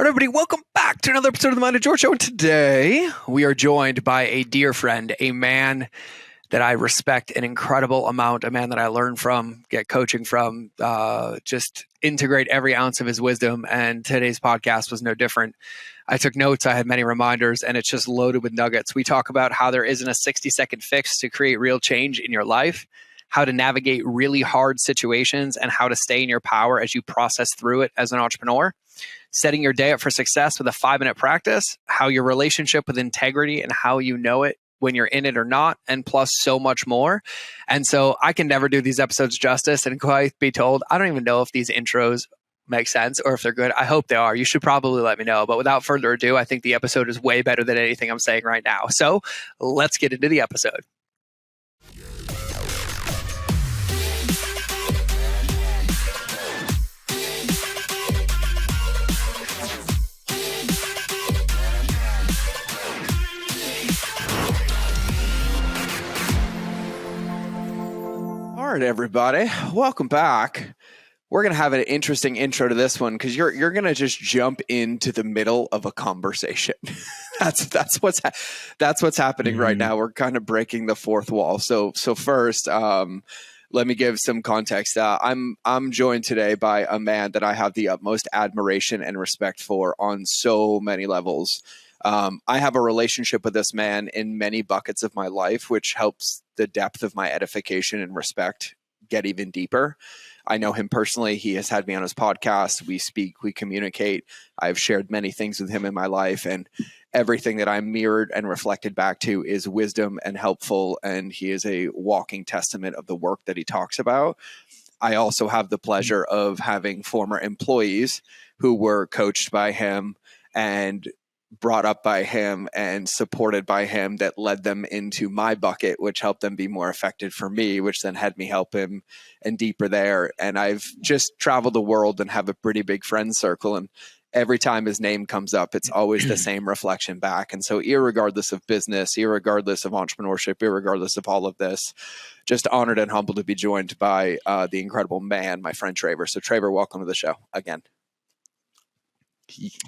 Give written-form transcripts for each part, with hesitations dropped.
right, everybody, welcome back to another episode of the Mind of George Show. And today we are joined by a dear friend, a man that I respect an incredible amount, a man that I learn from, get coaching from, just integrate every ounce of his wisdom. And today's podcast was no different. I took notes, I had many reminders, and it's just loaded with nuggets. We talk about how there isn't a 60-second fix to create real change in your life, how to navigate really hard situations, and how to stay in your power as you process through it as an entrepreneur. Setting your day up for success with a 5-minute practice, how your relationship with integrity and how you know it when you're in it or not, and plus so much more. And so I can never do these episodes justice, and quite be told, I don't even know if these intros make sense or if they're good. I hope they are. You should probably let me know. But without further ado, I think the episode is way better than anything I'm saying right now. So let's get into the episode. All right, everybody, welcome back. We're going to have an interesting intro to this one because you're going to just jump into the middle of a conversation. that's what's happening right now. We're kind of breaking the fourth wall. So first, let me give some context. I'm joined today by a man that I have the utmost admiration and respect for on so many levels. I have a relationship with this man in many buckets of my life, which helps the depth of my edification and respect get even deeper. I know him personally. He has had me on his podcast. We speak, we communicate. I've shared many things with him in my life, and everything that I'm mirrored and reflected back to is wisdom and helpful. And he is a walking testament of the work that he talks about. I also have the pleasure of having former employees who were coached by him and brought up by him and supported by him that led them into my bucket, which helped them be more effective for me, which then had me help him and deeper there. And I've just traveled the world and have a pretty big friend circle. And every time his name comes up, it's always the same reflection back. And so irregardless of business, irregardless of entrepreneurship, irregardless of all of this, just honored and humbled to be joined by the incredible man, my friend Traver. So Traver, welcome to the show again.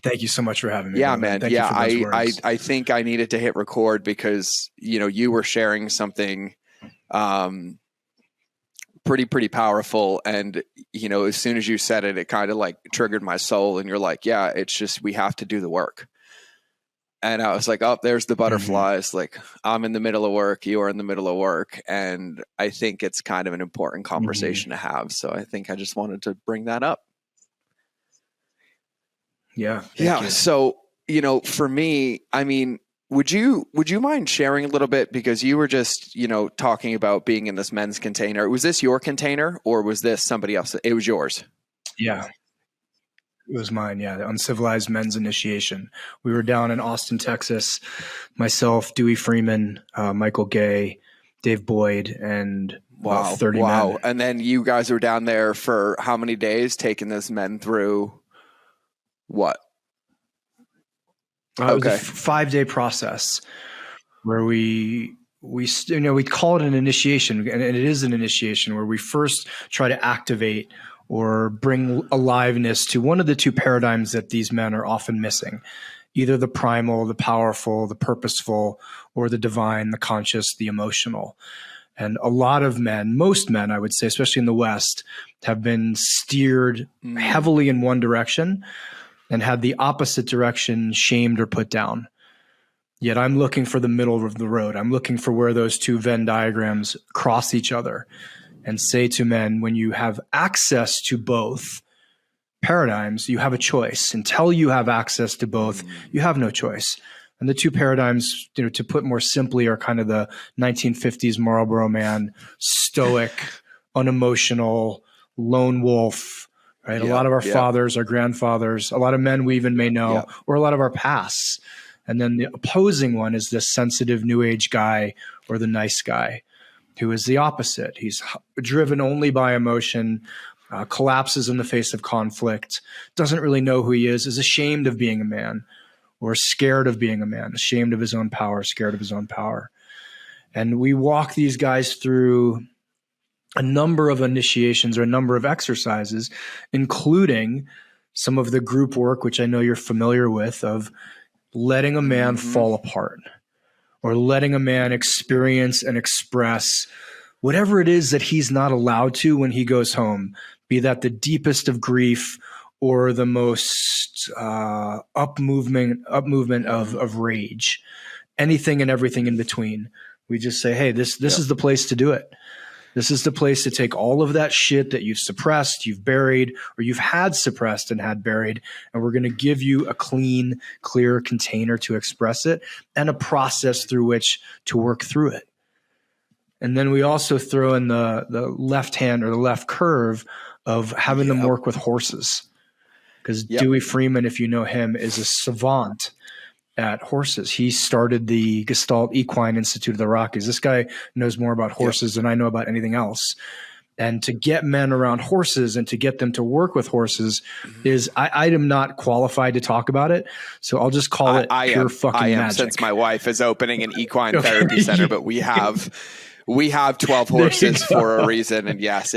Thank you so much for having me. Yeah, man. Thank you for those words. I think I needed to hit record because, you were sharing something pretty powerful. And, as soon as you said it, it kind of like triggered my soul. And you're like, yeah, it's just, we have to do the work. And I was like, oh, there's the butterflies. Like, I'm in the middle of work. You are in the middle of work. And I think it's kind of an important conversation to have. So I think I just wanted to bring that up. Yeah. Yeah. You. So, for me, I mean, would you mind sharing a little bit, because you were just, talking about being in this men's container. Was this your container or was this somebody else? It was yours. Yeah. It was mine. Yeah. The Uncivilized Men's Initiation. We were down in Austin, Texas, myself, Dewey Freeman, Michael Gay, Dave Boyd, and 30 men. And then you guys were down there for how many days taking this men through what? It was a 5-day process where we call it an initiation, and it is an initiation where we first try to activate or bring aliveness to one of the two paradigms that these men are often missing, either the primal, the powerful, the purposeful, or the divine, the conscious, the emotional. And a lot of men, most men, I would say, especially in the West, have been steered heavily in one direction and had the opposite direction shamed or put down. Yet I'm looking for the middle of the road. I'm looking for where those two Venn diagrams cross each other, and say to men, when you have access to both paradigms, you have a choice. Until you have access to both, you have no choice. And the two paradigms, to put more simply, are kind of the 1950s Marlboro Man, stoic, unemotional, lone wolf, right? Yeah, a lot of our fathers, our grandfathers, a lot of men we even may know, or a lot of our pasts. And then the opposing one is this sensitive new age guy, or the nice guy, who is the opposite. He's driven only by emotion, collapses in the face of conflict, doesn't really know who he is ashamed of being a man, or scared of being a man, ashamed of his own power, scared of his own power. And we walk these guys through a number of initiations or a number of exercises, including some of the group work, which I know you're familiar with, of letting a man fall apart, or letting a man experience and express whatever it is that he's not allowed to when he goes home, be that the deepest of grief or the most up movement of rage, anything and everything in between. We just say, hey, this is the place to do it. This is the place to take all of that shit that you've suppressed, you've buried, or you've had suppressed and had buried, and we're going to give you a clean, clear container to express it and a process through which to work through it. And then we also throw in the left hand or the left curve of having them work with horses. Because Dewey Freeman, if you know him, is a savant at horses. He started the Gestalt Equine Institute of the Rockies. This guy knows more about horses than I know about anything else. And to get men around horses and to get them to work with horses is, I am not qualified to talk about it. So I'll just call it pure fucking magic. Since my wife is opening an equine therapy center, but we have 12 horses for a reason. And yes,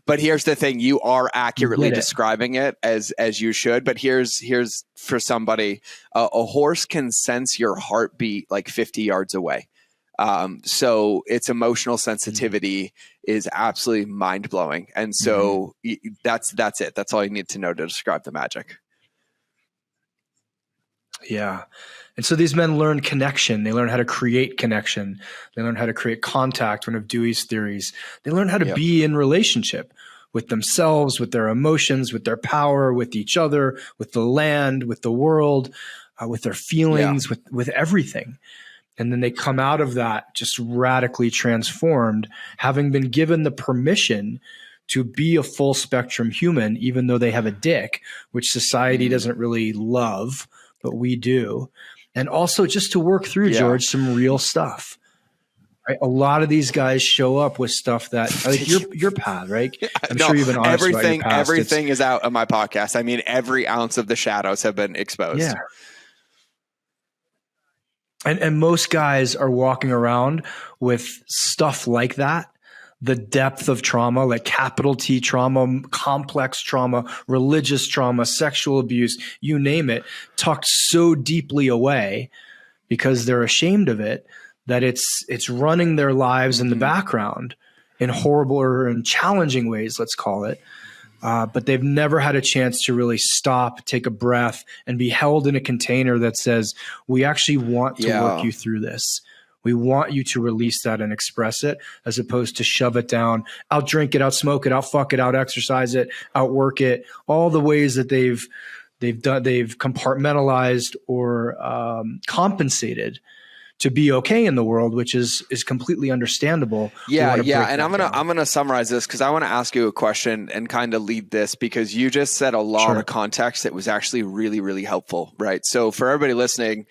but here's the thing. You are accurately describing it as you should, but here's for somebody, a horse can sense your heartbeat like 50 yards away. So its emotional sensitivity is absolutely mind blowing. And so that's it. That's all you need to know to describe the magic. Yeah. And so these men learn connection. They learn how to create connection. They learn how to create contact, one of Dewey's theories. They learn how to be in relationship with themselves, with their emotions, with their power, with each other, with the land, with the world, with their feelings, with everything. And then they come out of that just radically transformed, having been given the permission to be a full spectrum human, even though they have a dick, which society doesn't really love, but we do. And also just to work through, George, some real stuff. Right? A lot of these guys show up with stuff that, like your path, right? I'm sure you've been honest about your past. Everything is out of my podcast. I mean, every ounce of the shadows have been exposed. Yeah. And most guys are walking around with stuff like that. The depth of trauma, like capital T trauma, complex trauma, religious trauma, sexual abuse, you name it, tucked so deeply away because they're ashamed of it that it's running their lives in the background in horrible or in challenging ways, let's call it. But they've never had a chance to really stop, take a breath, and be held in a container that says, we actually want to work you through this. We want you to release that and express it, as opposed to shove it down, out drink it, out smoke it, out fuck it, out exercise it, outwork it, all the ways that they've compartmentalized or compensated to be okay in the world, which is completely understandable. Yeah. And I'm gonna summarize this because I want to ask you a question and kind of lead this, because you just said a lot of context that was actually really, really helpful, right? So for everybody listening,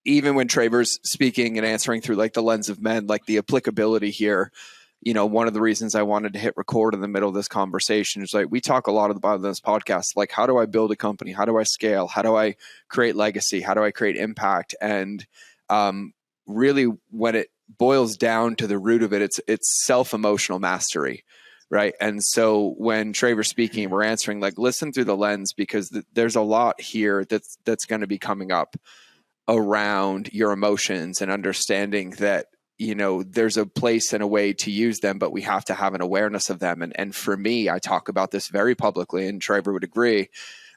even when Traver's speaking and answering through like the lens of men, like the applicability here, you know, one of the reasons I wanted to hit record in the middle of this conversation is like, we talk a lot about this podcast, like, how do I build a company? How do I scale? How do I create legacy? How do I create impact? And really when it boils down to the root of it, it's self-emotional mastery. Right. And so when Traver's speaking, we're answering, like, listen through the lens, because there's a lot here that's going to be coming up around your emotions and understanding that, you know, there's a place and a way to use them, but we have to have an awareness of them. And for me, I talk about this very publicly, and Traver would agree,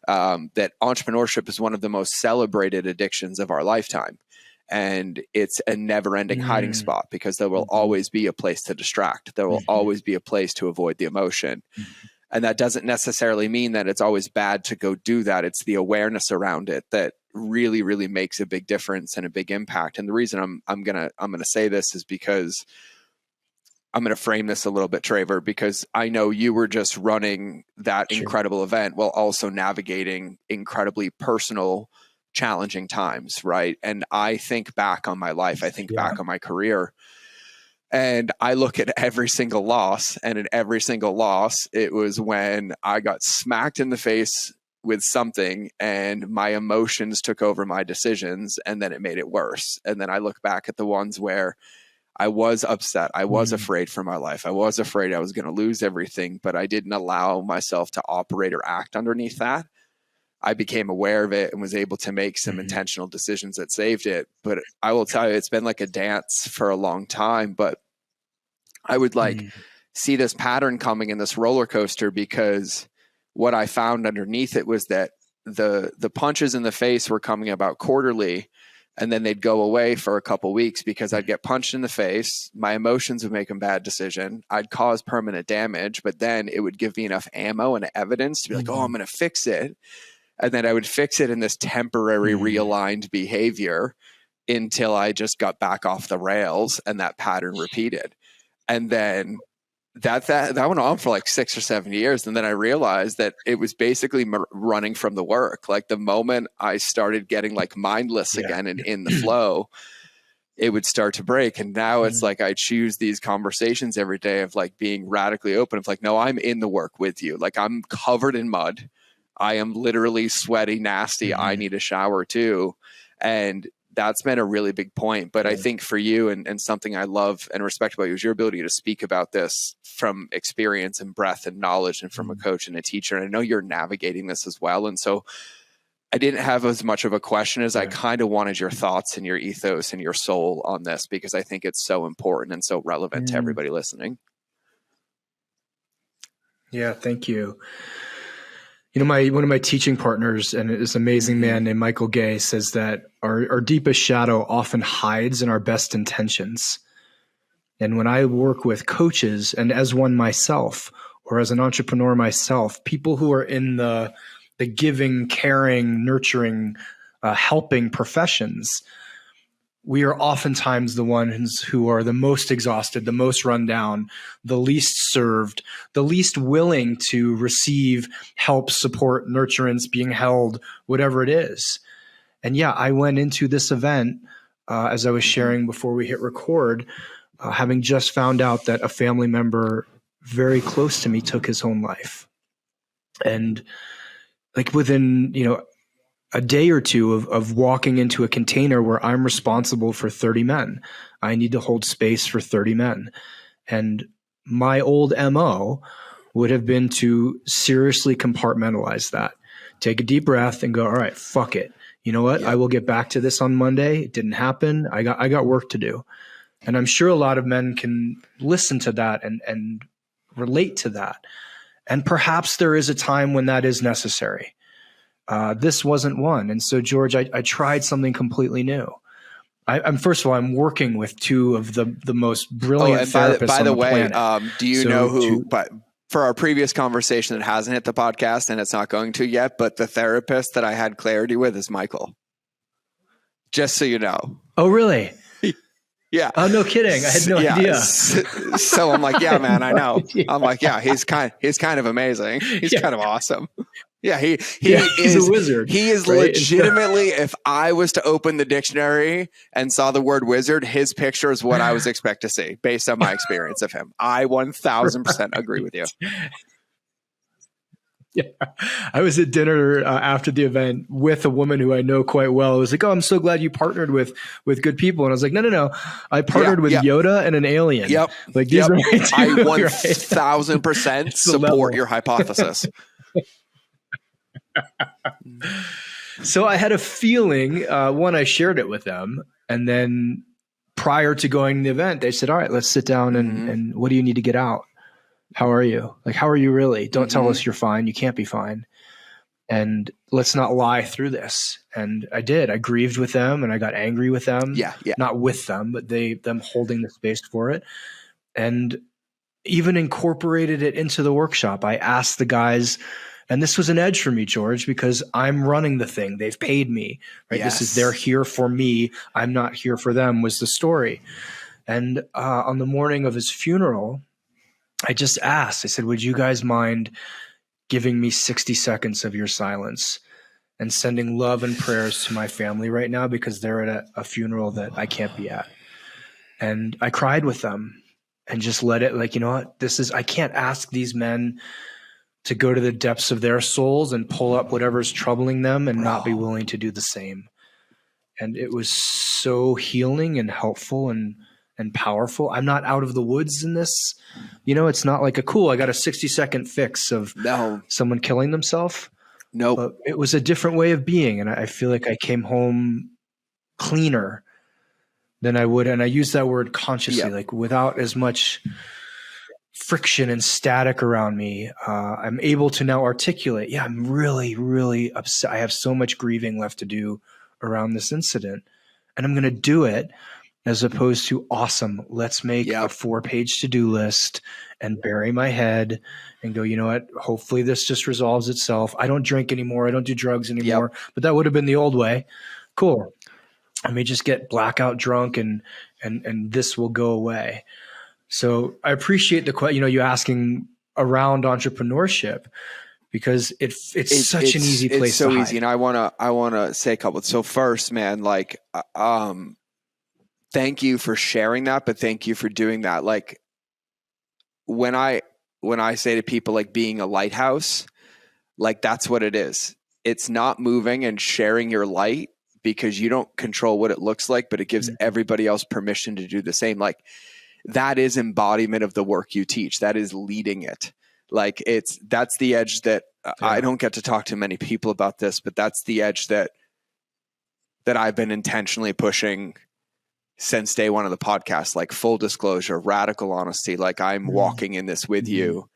that entrepreneurship is one of the most celebrated addictions of our lifetime. And it's a never ending hiding spot, because there will always be a place to distract. There will always be a place to avoid the emotion. And that doesn't necessarily mean that it's always bad to go do that. It's the awareness around it that really, really makes a big difference and a big impact. And the reason I'm gonna say this is because I'm gonna frame this a little bit, Traver, because I know you were just running that incredible event while also navigating incredibly personal, challenging times, right? And I think back on my life, I think back on my career, and I look at every single loss, and in every single loss, it was when I got smacked in the face with something and my emotions took over my decisions, and then it made it worse. And then I look back at the ones where I was upset. I was afraid for my life. I was afraid I was going to lose everything, but I didn't allow myself to operate or act underneath that. I became aware of it and was able to make some intentional decisions that saved it. But I will tell you, it's been like a dance for a long time, but I would like see this pattern coming in this roller coaster, because what I found underneath it was that the punches in the face were coming about quarterly, and then they'd go away for a couple weeks because I'd get punched in the face. My emotions would make a bad decision. I'd cause permanent damage, but then it would give me enough ammo and evidence to be like, oh, I'm going to fix it. And then I would fix it in this temporary realigned behavior until I just got back off the rails and that pattern repeated. And then that went on for like 6 or 7 years. And then I realized that it was basically running from the work. Like the moment I started getting like mindless again and in the flow, it would start to break. And now it's like, I choose these conversations every day of like being radically open of like, no, I'm in the work with you. Like I'm covered in mud. I am literally sweaty, nasty. I need a shower too. And that's been a really big point. But I think for you, and something I love and respect about you, is your ability to speak about this from experience and breadth and knowledge, and from a coach and a teacher. And I know you're navigating this as well. And so I didn't have as much of a question as I kind of wanted your thoughts and your ethos and your soul on this, because I think it's so important and so relevant to everybody listening. Yeah, thank you. You know, one of my teaching partners, and this amazing man named Michael Gay, says that our deepest shadow often hides in our best intentions. And when I work with coaches, and as one myself, or as an entrepreneur myself, people who are in the giving, caring, nurturing, helping professions, we are oftentimes the ones who are the most exhausted, the most run down, the least served, the least willing to receive help, support, nurturance, being held, whatever it is. And yeah, I went into this event, as I was sharing before we hit record, having just found out that a family member very close to me took his own life. And like within, a day or two of walking into a container where I'm responsible for 30 men. I need to hold space for 30 men. And my old MO would have been to seriously compartmentalize that. Take a deep breath and go, all right, fuck it. You know what? I will get back to this on Monday. It didn't happen. I got work to do. And I'm sure a lot of men can listen to that and relate to that. And perhaps there is a time when that is necessary. This wasn't one. And so, George, I tried something completely new. I'm first of all, I'm working with two of the most brilliant therapists by the on the way, planet. do you know who, but for our previous conversation that hasn't hit the podcast and it's not going to yet, but the therapist that I had clarity with is Michael. Just so you know. Oh, really? Yeah. Oh, no kidding. I had no idea. So I'm like, yeah, man, I know. I'm like, yeah, he's kind of amazing. He's kind of awesome. Yeah, he's a wizard. He is right? Legitimately, if I was to open the dictionary and saw the word wizard, his picture is what I was expect to see based on my experience of him. I 1000% agree with you. Yeah, I was at dinner after the event with a woman who I know quite well. I was like, "Oh, I'm so glad you partnered with good people." And I was like, "No, I partnered with Yoda and an alien." Yep, like these are my two, I 1000% support your hypothesis. So I had a feeling. One, I shared it with them, and then prior to going to the event, they said, "All right, let's sit down and what do you need to get out? How are you? Like, how are you really? Don't tell us you're fine. You can't be fine. And let's not lie through this." And I did. I grieved with them and I got angry with them. Yeah. Not with them, but them holding the space for it. And even incorporated it into the workshop. I asked the guys, and this was an edge for me, George, because I'm running the thing. They've paid me, right? Yes. They're here for me. I'm not here for them, was the story. And on the morning of his funeral, I just asked, I said, would you guys mind giving me 60 seconds of your silence and sending love and prayers to my family right now, because they're at a funeral that I can't be at. And I cried with them and just let it, like, you know what, I can't ask these men to go to the depths of their souls and pull up whatever's troubling them and not be willing to do the same. And it was so healing and helpful. And and powerful. I'm not out of the woods in this. It's not like I got a 60-second fix of No, someone killing themselves. nope. But it was a different way of being. And I feel like I came home cleaner than I would. And I use that word consciously, like without as much friction and static around me. I'm able to now articulate, I'm really, really upset. I have so much grieving left to do around this incident, and I'm going to do it, as opposed to, awesome, let's make a 4-page to-do list and bury my head and go, you know what, hopefully this just resolves itself. I don't drink anymore. I don't do drugs anymore, but that would have been the old way. Cool. I may just get blackout drunk and this will go away. So I appreciate you asking around entrepreneurship, because it's such an easy place. It's so to easy, hide. and I wanna say a couple. So first, man, like, thank you for sharing that, but thank you for doing that. Like, when I say to people, like, being a lighthouse, like, that's what it is. It's not moving and sharing your light, because you don't control what it looks like, but it gives everybody else permission to do the same. Like, that is embodiment of the work you teach. That is leading it. Like, that's the edge that I don't get to talk to many people about this, but that's the edge that I've been intentionally pushing since day one of the podcast. Like, full disclosure, radical honesty. Like, I'm walking in this with you,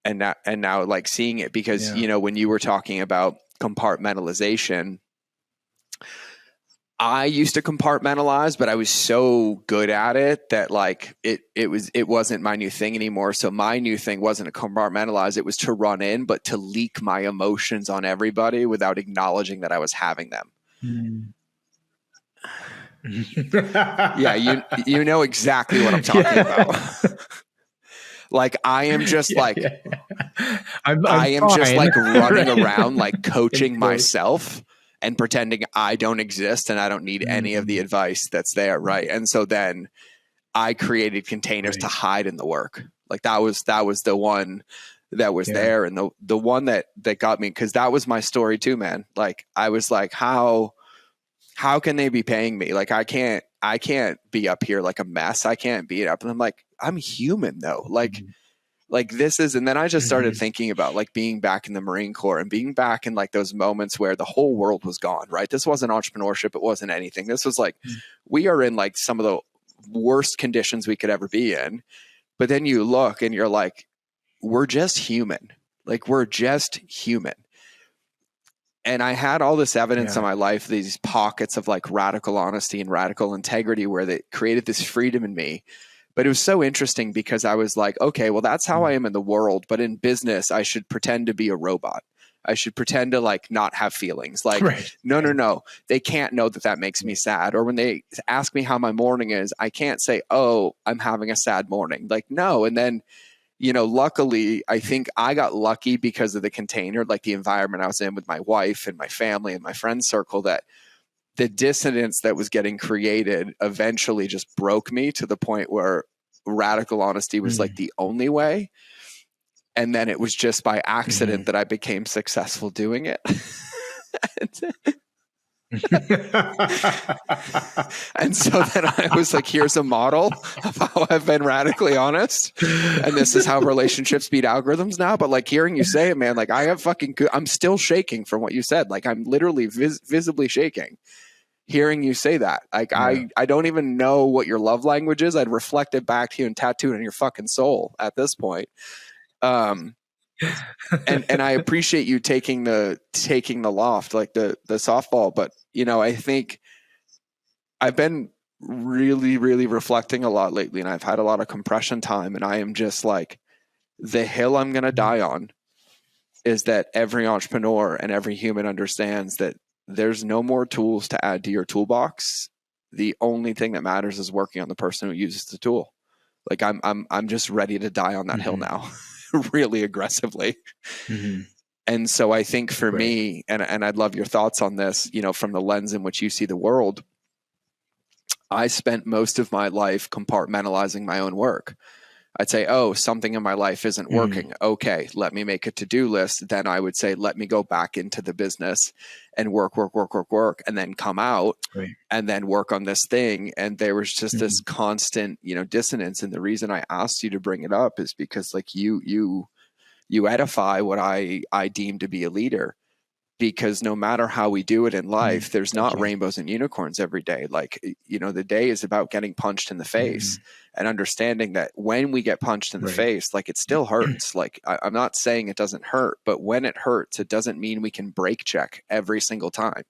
and now like seeing it, because when you were talking about compartmentalization, I used to compartmentalize, but I was so good at it that, like, it wasn't my new thing anymore. So my new thing wasn't to compartmentalize. It was to run in, but to leak my emotions on everybody without acknowledging that I was having them. Yeah. You know exactly what I'm talking about. Like, I am just I am just like running around, like, coaching myself and pretending I don't exist and I don't need any of the advice that's there. Right. And so then I created containers to hide in the work. Like, that was the one that was there. And the one that got me, cause that was my story too, man. Like, I was like, how can they be paying me? Like, I can't be up here like a mess. I can't be it up. And I'm like, I'm human though. Like this is, and then I just started thinking about, like, being back in the Marine Corps and being back in, like, those moments where the whole world was gone, right? This wasn't entrepreneurship. It wasn't anything. This was like, we are in, like, some of the worst conditions we could ever be in. But then you look and you're like, we're just human. Like, we're just human. And I had all this evidence in my life, these pockets of, like, radical honesty and radical integrity, where they created this freedom in me. But it was so interesting, because I was like, okay, well, that's how I am in the world. But in business, I should pretend to be a robot. I should pretend to, like, not have feelings. Like, no. They can't know that makes me sad. Or when they ask me how my morning is, I can't say, oh, I'm having a sad morning. Like, no. And then, luckily, I think I got lucky because of the container, like the environment I was in with my wife and my family and my friend circle, that the dissonance that was getting created eventually just broke me to the point where radical honesty was like the only way. And then it was just by accident that I became successful doing it. And so then I was like, here's a model of how I've been radically honest. And this is how relationships beat algorithms now. But, like, hearing you say it, man, like, I'm still shaking from what you said. Like, I'm literally visibly shaking hearing you say that. Like, I don't even know what your love language is. I'd reflect it back to you and tattoo it on your fucking soul at this point. And I appreciate you taking the loft, like the softball. But, I think I've been really, really reflecting a lot lately, and I've had a lot of compression time, and I am just like, the hill I'm going to die on is that every entrepreneur and every human understands that there's no more tools to add to your toolbox. The only thing that matters is working on the person who uses the tool. Like, I'm just ready to die on that hill now, really aggressively. And so I think for me, and I'd love your thoughts on this, from the lens in which you see the world, I spent most of my life compartmentalizing my own work. I'd say, oh, something in my life isn't working. Okay, let me make a to-do list. Then I would say, let me go back into the business and work, and then come out and then work on this thing. And there was just this constant, dissonance. And the reason I asked you to bring it up is because like you edify what I deem to be a leader. Because no matter how we do it in life, there's not rainbows and unicorns every day. Like, the day is about getting punched in the face and understanding that when we get punched in the face, like it still hurts. Like I'm not saying it doesn't hurt, but when it hurts, it doesn't mean we can brake check every single time.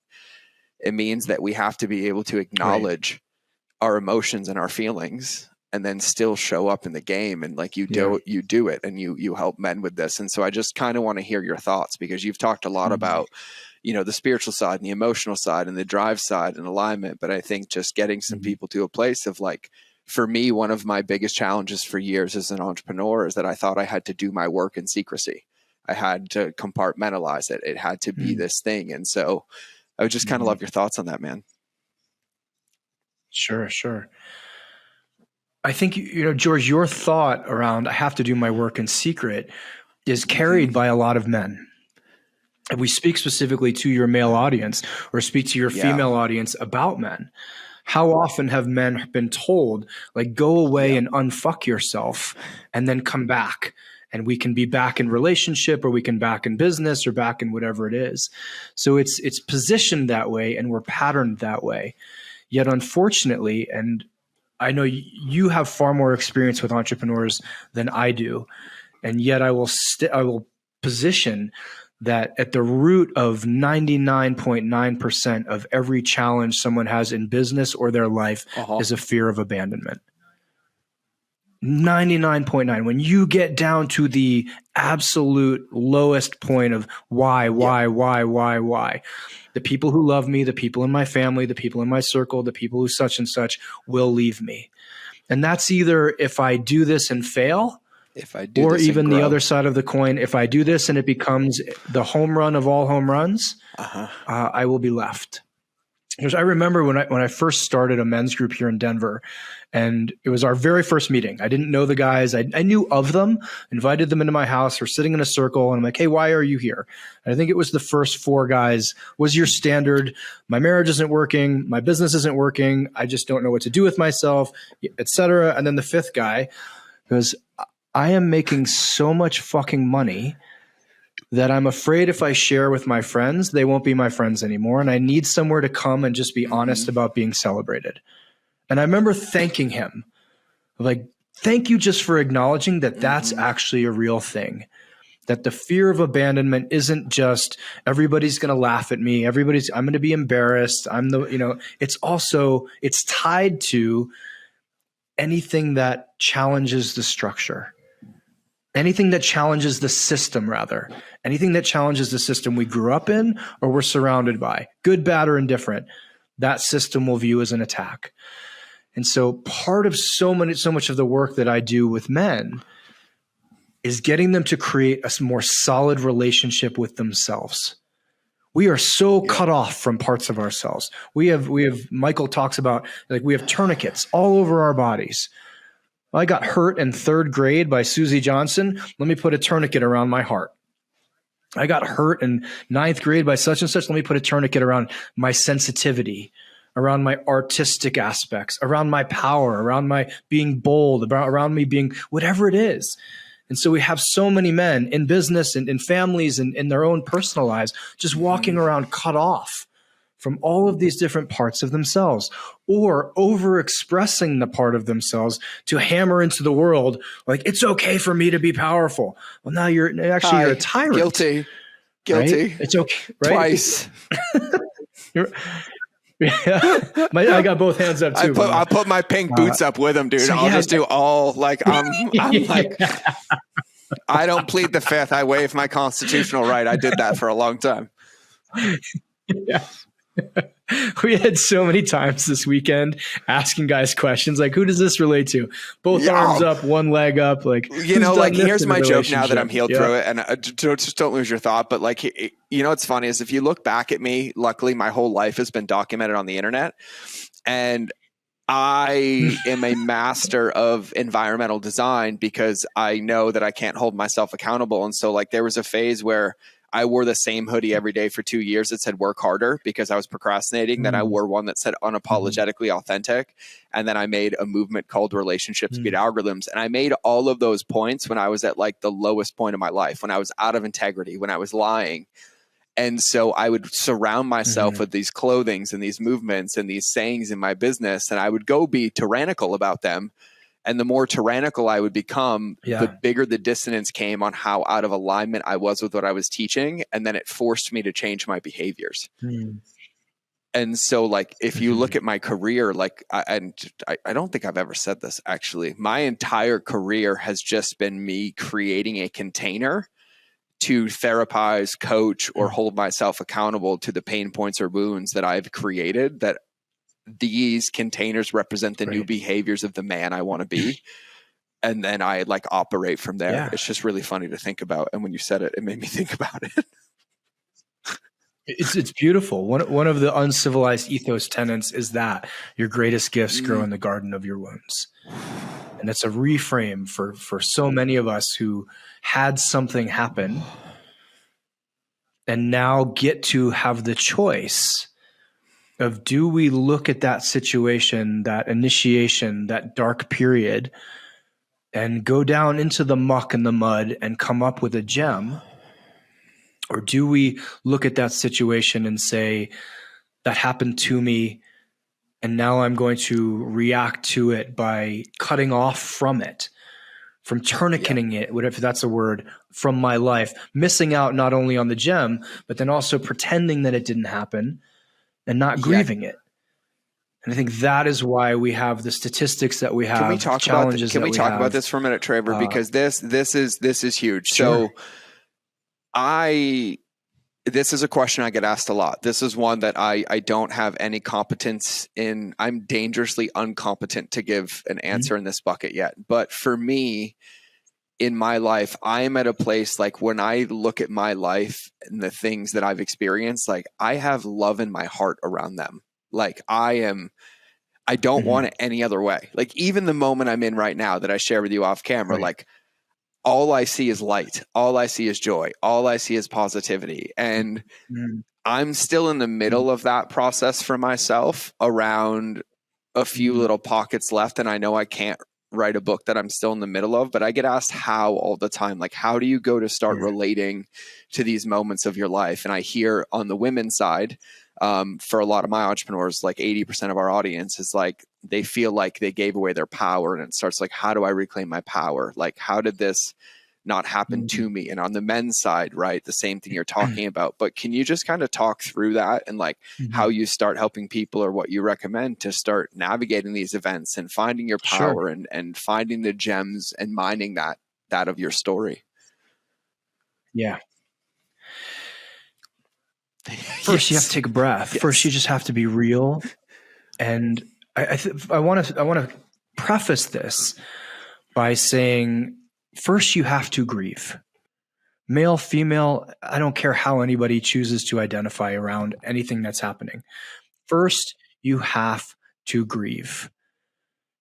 It means that we have to be able to acknowledge our emotions and our feelings and then still show up in the game. And like you do it and you help men with this. And so I just kind of want to hear your thoughts, because you've talked a lot about, the spiritual side and the emotional side and the drive side and alignment. But I think just getting some people to a place of like, for me, one of my biggest challenges for years as an entrepreneur is that I thought I had to do my work in secrecy. I had to compartmentalize it. It had to be this thing. And so I would just kind of love your thoughts on that, man. Sure. I think, George, your thought around I have to do my work in secret is carried by a lot of men. If we speak specifically to your male audience or speak to your female audience about men, how often have men been told, like, go away and unfuck yourself and then come back, and we can be back in relationship, or we can back in business, or back in whatever it is. So it's positioned that way, and we're patterned that way. Yet unfortunately, and I know you have far more experience with entrepreneurs than I do, and yet I will position that at the root of 99.9% of every challenge someone has in business or their life is a fear of abandonment. 99.9. When you get down to the absolute lowest point of why, the people who love me, the people in my family, the people in my circle, the people who such and such will leave me. And that's either if I do this and fail, or even the other side of the coin, if I do this and it becomes the home run of all home runs, I will be left. Because I remember when I first started a men's group here in Denver, and it was our very first meeting. I didn't know the guys. I knew of them, invited them into my house. We're sitting in a circle, and I'm like, hey, why are you here? And I think it was the first four guys was your standard, my marriage isn't working, my business isn't working, I just don't know what to do with myself, et cetera. And then the fifth guy goes, I am making so much fucking money that I'm afraid if I share with my friends, they won't be my friends anymore. And I need somewhere to come and just be honest about being celebrated. And I remember thanking him, like, thank you just for acknowledging that that's actually a real thing. That the fear of abandonment isn't just everybody's going to laugh at me. I'm going to be embarrassed. It's tied to anything that challenges the structure. Anything that challenges the system, rather. Anything that challenges the system we grew up in or we're surrounded by, good, bad, or indifferent, that system will view as an attack. And so part of so much of the work that I do with men is getting them to create a more solid relationship with themselves. We are so cut off from parts of ourselves. We have Michael talks about, like, we have tourniquets all over our bodies. I got hurt in third grade by Susie Johnson. Let me put a tourniquet around my heart. I got hurt in ninth grade by such and such. Let me put a tourniquet around my sensitivity, around my artistic aspects, around my power, around my being bold, around me being whatever it is. And so we have so many men in business and in families and in their own personal lives just walking around cut off from all of these different parts of themselves, or overexpressing the part of themselves to hammer into the world, like, it's okay for me to be powerful. Well, now you're a tyrant. Guilty. Right? It's okay. Right? Twice. I got both hands up too. I put my pink boots up with him, dude. So I'll just do all, like, I'm like, I don't plead the fifth. I waive my constitutional right. I did that for a long time. Yeah. We had so many times this weekend asking guys questions like, who does this relate to? Both arms up, one leg up. Like, here's my joke now that I'm healed through it. And just don't lose your thought. But like, what's funny is if you look back at me, luckily my whole life has been documented on the internet. And I am a master of environmental design because I know that I can't hold myself accountable. And so like there was a phase where I wore the same hoodie every day for 2 years that said work harder because I was procrastinating. Then I wore one that said unapologetically authentic. And then I made a movement called relationships beat algorithms. And I made all of those points when I was at like the lowest point of my life, when I was out of integrity, when I was lying. And so I would surround myself with these clothings and these movements and these sayings in my business, and I would go be tyrannical about them. And the more tyrannical I would become, the bigger the dissonance came on how out of alignment I was with what I was teaching. And then it forced me to change my behaviors. And so like, if you look at my career, like, I don't think I've ever said this actually, my entire career has just been me creating a container to therapize, coach, or hold myself accountable to the pain points or wounds that I've created, that these containers represent the new behaviors of the man I want to be. And then I like operate from there. Yeah. It's just really funny to think about. And when you said it, it made me think about it. It's beautiful. One of the uncivilized ethos tenets is that your greatest gifts grow in the garden of your wounds. And it's a reframe for so many of us who had something happen and now get to have the choice of, do we look at that situation, that initiation, that dark period, and go down into the muck and the mud and come up with a gem? Or do we look at that situation and say, that happened to me, and now I'm going to react to it by cutting off from it, from tourniqueting it, whatever that's a word, from my life, missing out not only on the gem, but then also pretending that it didn't happen and not grieving it. And I think that is why we have the statistics that we have. Can we talk challenges about, can we talk about this for a minute, Traver? Because this is huge. Sure. So this is a question I get asked a lot. This is one that I don't have any competence in. I'm dangerously incompetent to give an answer in this bucket yet. But for me, in my life, I'm at a place like when I look at my life and the things that I've experienced, like I have love in my heart around them. Like I don't want it any other way. Like even the moment I'm in right now that I share with you off camera, like all I see is light. All I see is joy. All I see is positivity. And I'm still in the middle of that process for myself around a few little pockets left. And I know I can't write a book that I'm still in the middle of, but I get asked how all the time. Like, how do you go to start relating to these moments of your life? And I hear on the women's side, for a lot of my entrepreneurs, like 80% of our audience is like, they feel like they gave away their power, and it starts like, how do I reclaim my power? Like, how did this not happen to me? And on the men's side, right, the same thing you're talking about. But can you just kind of talk through that and like how you start helping people, or what you recommend to start navigating these events and finding your power and finding the gems and mining that of your story? Yeah. First, you have to take a breath. First, you just have to be real. And I want to preface this by saying, first, you have to grieve. Male, female, I don't care how anybody chooses to identify around anything that's happening. First, you have to grieve.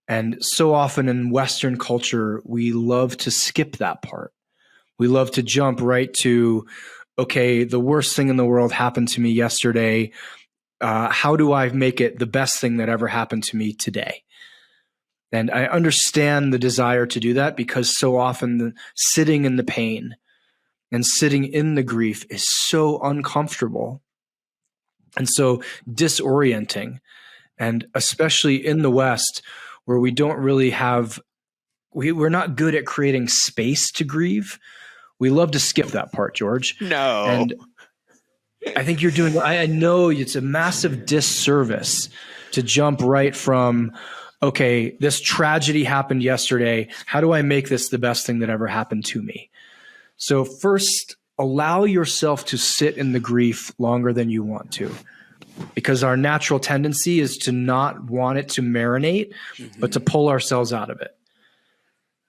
And so often in Western culture, we love to skip that part. We love to jump right to, okay, the worst thing in the world happened to me yesterday. How do I make it the best thing that ever happened to me today? And I understand the desire to do that, because so often sitting in the pain and sitting in the grief is so uncomfortable and so disorienting. And especially in the West, where we don't really have, we're not good at creating space to grieve. We love to skip that part, George. No. And I think you're doing, I know it's a massive disservice to jump right from, okay, this tragedy happened yesterday. How do I make this the best thing that ever happened to me? So first, allow yourself to sit in the grief longer than you want to, because our natural tendency is to not want it to marinate, but to pull ourselves out of it.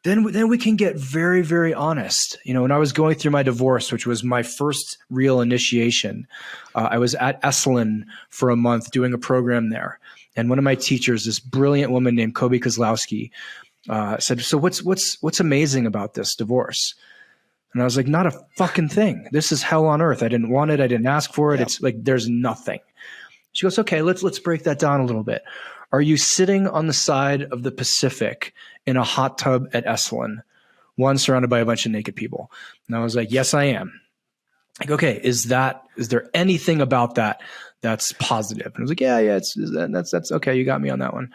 Then we can get very, very honest. You know, when I was going through my divorce, which was my first real initiation, I was at Esalen for a month doing a program there. And one of my teachers, this brilliant woman named Kobe Kozlowski, said, so what's amazing about this divorce? And I was like, not a fucking thing. This is hell on earth. I didn't want it. I didn't ask for it. Yep. It's like, there's nothing. She goes, okay, let's break that down a little bit. Are you sitting on the side of the Pacific in a hot tub at Esalen, one surrounded by a bunch of naked people? And I was like, yes, I am. Like, okay, is there anything about that that's positive? And I was like, yeah, that's okay. You got me on that one.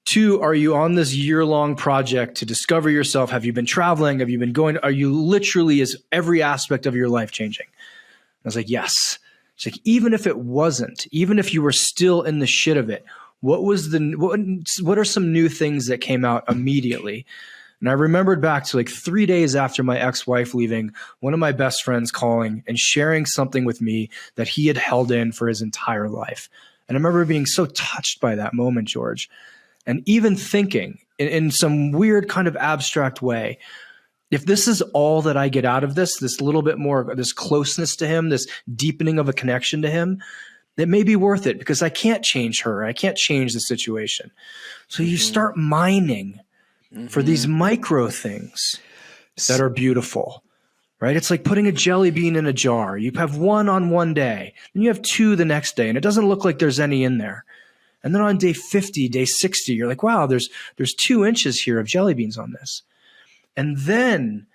2, are you on this year-long project to discover yourself? Have you been traveling? Have you been going? Are you literally, is every aspect of your life changing? I was like, yes. She's like, even if it wasn't, even if you were still in the shit of it, what are some new things that came out immediately? And I remembered back to like 3 days after my ex-wife leaving, one of my best friends calling and sharing something with me that he had held in for his entire life. And I remember being so touched by that moment, George. And even thinking in some weird kind of abstract way, if this is all that I get out of this little bit more, this closeness to him, this deepening of a connection to him, it may be worth it because I can't change her. I can't change the situation. So you start mining for these micro things that are beautiful, right? It's like putting a jelly bean in a jar. You have one on one day, and you have 2 the next day, and it doesn't look like there's any in there. And then on day 50, day 60, you're like, wow, there's 2 inches here of jelly beans on this. And then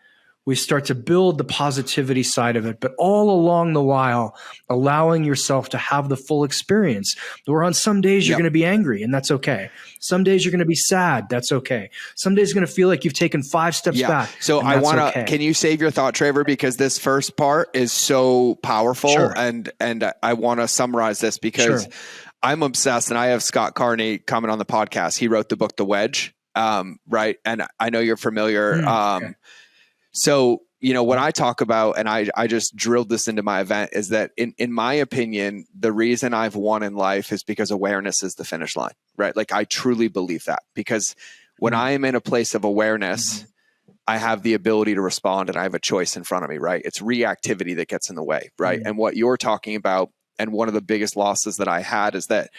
we start to build the positivity side of it, but all along the while, allowing yourself to have the full experience. Where on some days you're going to be angry, and that's okay. Some days you're going to be sad. That's okay. Some days you're going to feel like you've taken 5 steps back. So I want to, can you save your thought, Traver? Because this first part is so powerful. Sure. And I want to summarize this because I'm obsessed, and I have Scott Carney coming on the podcast. He wrote the book, The Wedge. Right. And I know you're familiar. So, what I talk about, and I just drilled this into my event, is that in my opinion, the reason I've won in life is because awareness is the finish line, right? Like I truly believe that, because when I am in a place of awareness, I have the ability to respond and I have a choice in front of me, right? It's reactivity that gets in the way, right? And what you're talking about, and one of the biggest losses that I had, is that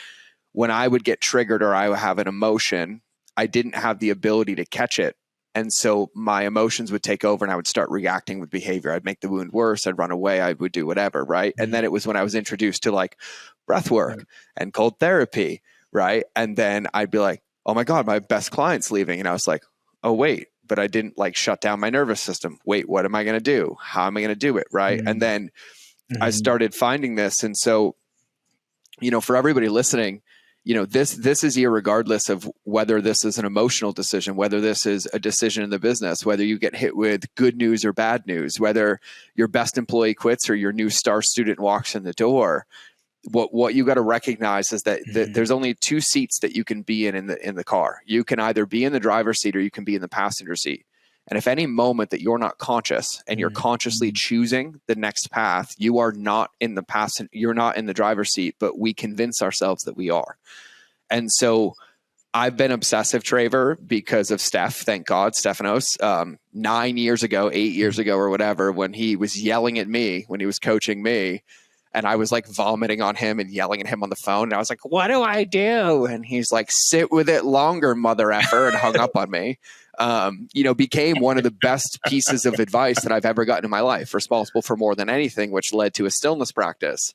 when I would get triggered or I would have an emotion, I didn't have the ability to catch it. And so my emotions would take over and I would start reacting with behavior. I'd make the wound worse. I'd run away. I would do whatever. Right. And then it was when I was introduced to like breath work and cold therapy. Right. And then I'd be like, oh my God, my best client's leaving. And I was like, oh, wait, but I didn't like shut down my nervous system. Wait, what am I going to do? How am I going to do it? Right. And then I started finding this. And so, for everybody listening, this is irregardless of whether this is an emotional decision, whether this is a decision in the business, whether you get hit with good news or bad news, whether your best employee quits or your new star student walks in the door. What you got to recognize is that there's only 2 seats that you can be in the car. You can either be in the driver's seat or you can be in the passenger seat. And if any moment that you're not conscious and you're consciously choosing the next path, you are not in the you're not in the driver's seat, but we convince ourselves that we are. And so I've been obsessive, Traver, because of Steph. Thank God, Stephanos, 8 years ago or whatever, when he was yelling at me, when he was coaching me, and I was like vomiting on him and yelling at him on the phone. And I was like, what do I do? And he's like, sit with it longer, mother effer, and hung up on me. Became one of the best pieces of advice that I've ever gotten in my life, responsible for more than anything, which led to a stillness practice.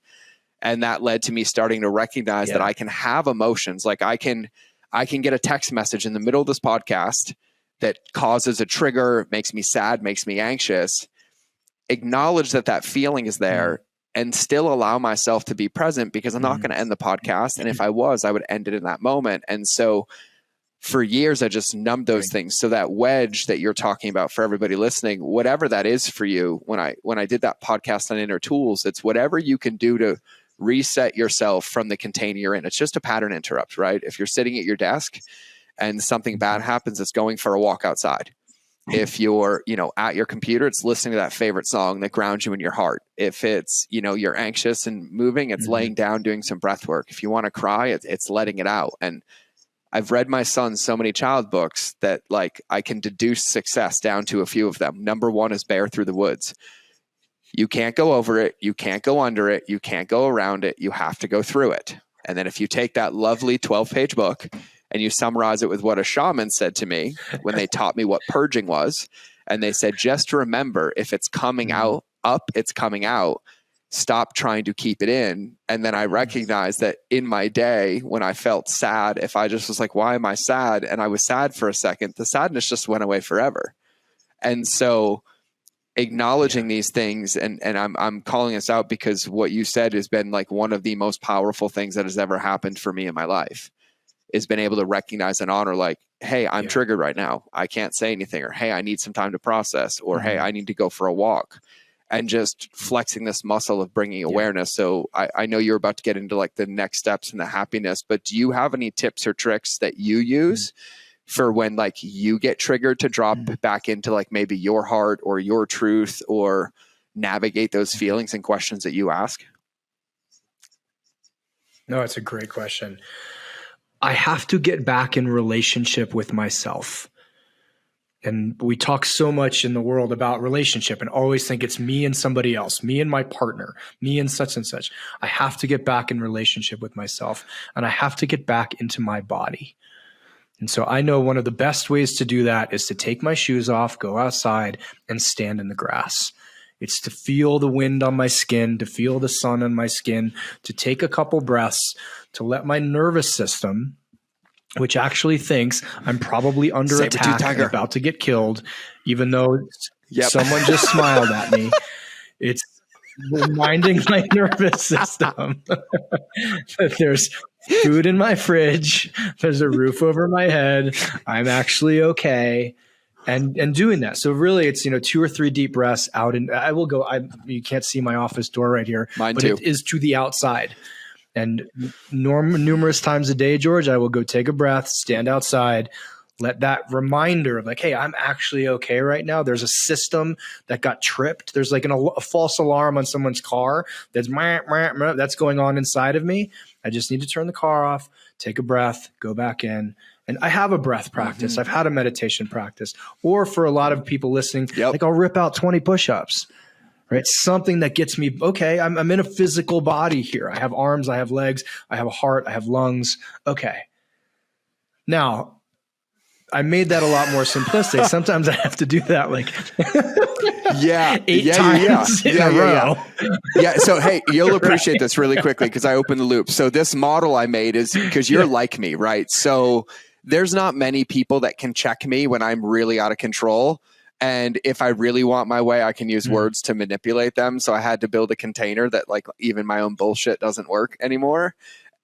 And that led to me starting to recognize that I can have emotions. Like I can get a text message in the middle of this podcast that causes a trigger, makes me sad, makes me anxious. Acknowledge that feeling is there and still allow myself to be present, because I'm not going to end the podcast. And if I was, I would end it in that moment. And so for years, I just numbed those things. So that wedge that you're talking about, for everybody listening, whatever that is for you, when I did that podcast on inner tools, it's whatever you can do to reset yourself from the container you're in. It's just a pattern interrupt, right? If you're sitting at your desk and something bad happens, it's going for a walk outside. If you're, at your computer, it's listening to that favorite song that grounds you in your heart. If it's, you're anxious and moving, it's laying down, doing some breath work. If you want to cry, it's letting it out. And I've read my son so many child books that like I can deduce success down to a few of them. Number 1 is bear through the woods. You can't go over it. You can't go under it. You can't go around it. You have to go through it. And then if you take that lovely 12-page book and you summarize it with what a shaman said to me when they taught me what purging was, and they said, just remember, if it's coming out up, it's coming out. Stop trying to keep it in. And then I recognized that in my day, when I felt sad, if I just was like, why am I sad? And I was sad for a second, the sadness just went away forever. And so acknowledging these things, and I'm calling this out because what you said has been like one of the most powerful things that has ever happened for me in my life, is been able to recognize and honor, like, hey, I'm triggered right now. I can't say anything, or hey, I need some time to process, or hey, I need to go for a walk, and just flexing this muscle of bringing awareness. So I know you're about to get into like the next steps in the happiness, but do you have any tips or tricks that you use for when like you get triggered to drop back into like maybe your heart or your truth, or navigate those feelings and questions that you ask? No, it's a great question. I have to get back in relationship with myself. And we talk so much in the world about relationship and always think it's me and somebody else, me and my partner, me and such and such. I have to get back in relationship with myself, and I have to get back into my body. And so I know one of the best ways to do that is to take my shoes off, go outside, and stand in the grass. It's to feel the wind on my skin, to feel the sun on my skin, to take a couple breaths, to let my nervous system, which actually thinks I'm probably under attack and about to get killed, even though someone just smiled at me. It's reminding my nervous system that there's food in my fridge, there's a roof over my head, I'm actually okay. And doing that. So really it's, 2 or 3 deep breaths out, and I will go, you can't see my office door right here, but it is to the outside. And numerous times a day, George, I will go take a breath, stand outside, let that reminder of like, hey, I'm actually okay right now. There's a system that got tripped. There's like a false alarm on someone's car that's going on inside of me. I just need to turn the car off, take a breath, go back in. And I have a breath practice. I've had a meditation practice. Or for a lot of people listening, like I'll rip out 20 push-ups. Right? Something that gets me, okay, I'm in a physical body here. I have arms, I have legs, I have a heart, I have lungs. Okay. Now, I made that a lot more simplistic. Sometimes I have to do that like 8 times in a row. So, hey, you'll appreciate this really quickly because I opened the loop. So this model I made is because you're like me, right? So there's not many people that can check me when I'm really out of control. And if I really want my way, I can use words to manipulate them. So I had to build a container that like even my own bullshit doesn't work anymore.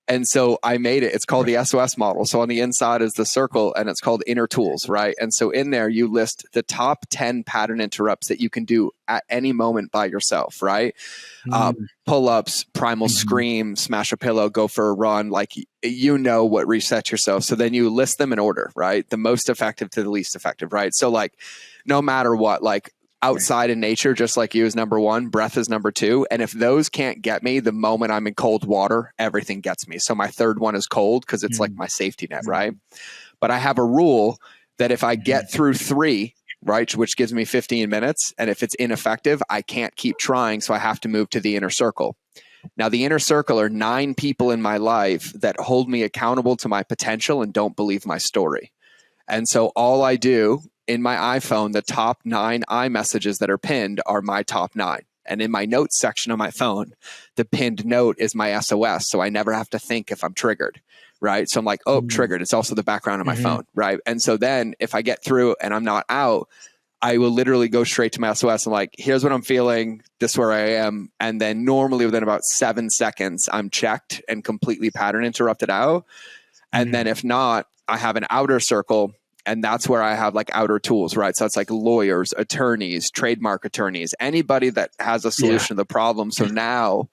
And so I made it. It's called the SOS model. So on the inside is the circle, and it's called inner tools, right? And so in there, you list the top 10 pattern interrupts that you can do at any moment by yourself, right? Pull-ups, primal scream, smash a pillow, go for a run, like what resets yourself. So then you list them in order, right? The most effective to the least effective, right? So like no matter what, like outside in nature, just like you, is number 1, breath is number 2. And if those can't get me, the moment I'm in cold water, everything gets me. So my third one is cold because it's like my safety net, right? But I have a rule that if I get through 3, right, which gives me 15 minutes, and if it's ineffective, I can't keep trying. So I have to move to the inner circle. Now, the inner circle are 9 people in my life that hold me accountable to my potential and don't believe my story. And so all I do in my iPhone, the top 9 iMessages that are pinned are my top 9. And in my notes section on my phone, the pinned note is my SOS. So I never have to think if I'm triggered, right? So I'm like, oh, triggered. It's also the background of my phone, right? And so then if I get through and I'm not out, I will literally go straight to my SOS and like, here's what I'm feeling. This is where I am. And then normally within about 7 seconds, I'm checked and completely pattern interrupted out. And then if not, I have an outer circle. And that's where I have like outer tools, right? So it's like lawyers, attorneys, trademark attorneys, anybody that has a solution to the problem. So now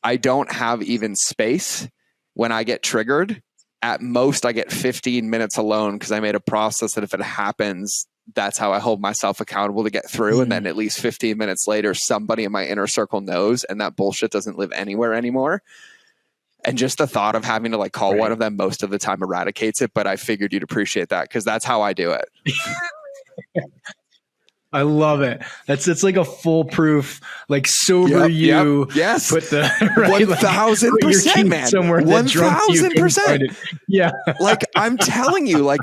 I don't have even space when I get triggered. At most, I get 15 minutes alone because I made a process that if it happens, that's how I hold myself accountable to get through. And then at least 15 minutes later, somebody in my inner circle knows, and that bullshit doesn't live anywhere anymore. And just the thought of having to like call one of them most of the time eradicates it. But I figured you'd appreciate that because that's how I do it. I love it. It's like a foolproof, like sober you. Yes. Put the right, 1,000%, man. Somewhere that drunk you can find 1,000%. it. Yeah. Like I'm telling you, like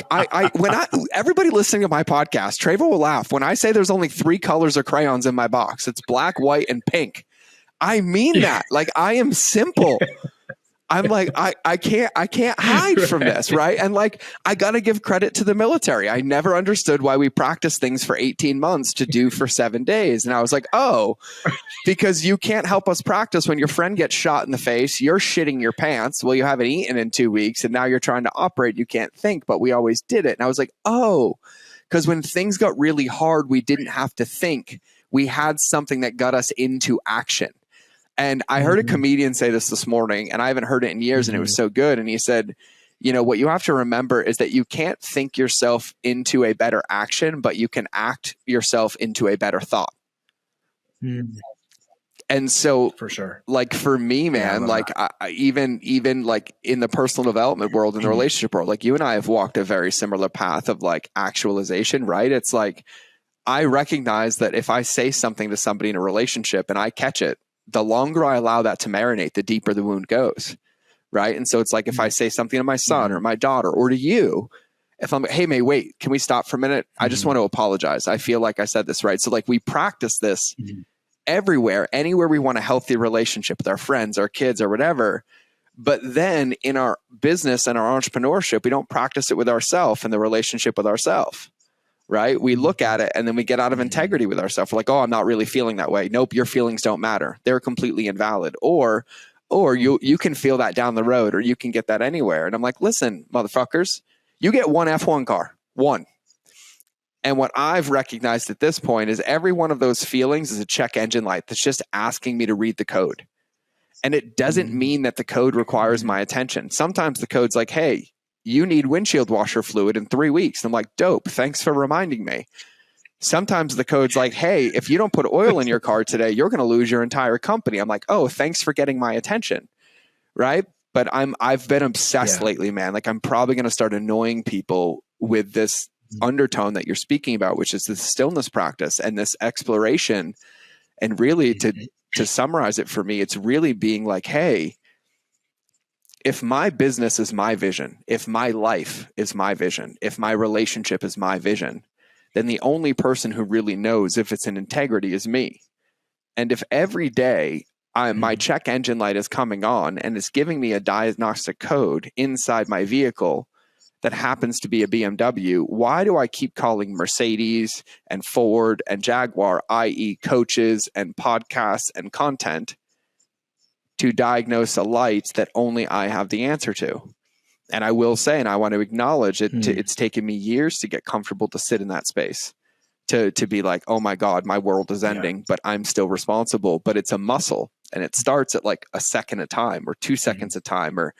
everybody listening to my podcast, Traver will laugh when I say there's only 3 colors of crayons in my box. It's black, white, and pink. I mean that. Like I am simple. I'm like, I can't hide from this, right? And like, I got to give credit to the military. I never understood why we practice things for 18 months to do for 7 days. And I was like, oh, because you can't help us practice when your friend gets shot in the face, you're shitting your pants. Well, you haven't eaten in 2 weeks and now you're trying to operate. You can't think, but we always did it. And I was like, oh, because when things got really hard, we didn't have to think. We had something that got us into action. And I heard a comedian say this morning, and I haven't heard it in years, and it was so good. And he said, you know, what you have to remember is that you can't think yourself into a better action, but you can act yourself into a better thought. And so, for sure, like for me, man, like I, even like in the personal development world, in the relationship world, like you and I have walked a very similar path of like actualization, right? It's like, I recognize that if I say something to somebody in a relationship and I catch it, the longer I allow that to marinate, the deeper the wound goes. Right. And so it's like, if I say something to my son or my daughter or to you, if I'm, hey, May, wait, can we stop for a minute? I just want to apologize. I feel like I said this right. So like we practice this everywhere, anywhere we want a healthy relationship with our friends, our kids or whatever. But then in our business and our entrepreneurship, we don't practice it with ourselves and the relationship with ourselves. Right? We look at it and then we get out of integrity with ourselves. We're like, oh, I'm not really feeling that way. Nope, your feelings don't matter. They're completely invalid. Or you can feel that down the road, or you can get that anywhere. And I'm like, listen, motherfuckers, you get one F1 car, one. And what I've recognized at this point is every one of those feelings is a check engine light that's just asking me to read the code. And it doesn't mean that the code requires my attention. Sometimes the code's like, hey, you need windshield washer fluid in 3 weeks. I'm like, dope. Thanks for reminding me. Sometimes the code's like, hey, if you don't put oil in your car today, you're going to lose your entire company. I'm like, oh, thanks for getting my attention. Right. But I've been obsessed lately, man. Like I'm probably going to start annoying people with this undertone that you're speaking about, which is this stillness practice and this exploration. And really to summarize it for me, it's really being like, hey, if my business is my vision, if my life is my vision, if my relationship is my vision, then the only person who really knows if it's in integrity is me. And if every day my check engine light is coming on and it's giving me a diagnostic code inside my vehicle that happens to be a BMW, why do I keep calling Mercedes and Ford and Jaguar, i.e. coaches and podcasts and content, to diagnose a light that only I have the answer to? And I will say, and I want to acknowledge it, it's taken me years to get comfortable to sit in that space, to be like, oh my God, my world is ending, but I'm still responsible. But it's a muscle, and it starts at like a second a time or 2 seconds a time or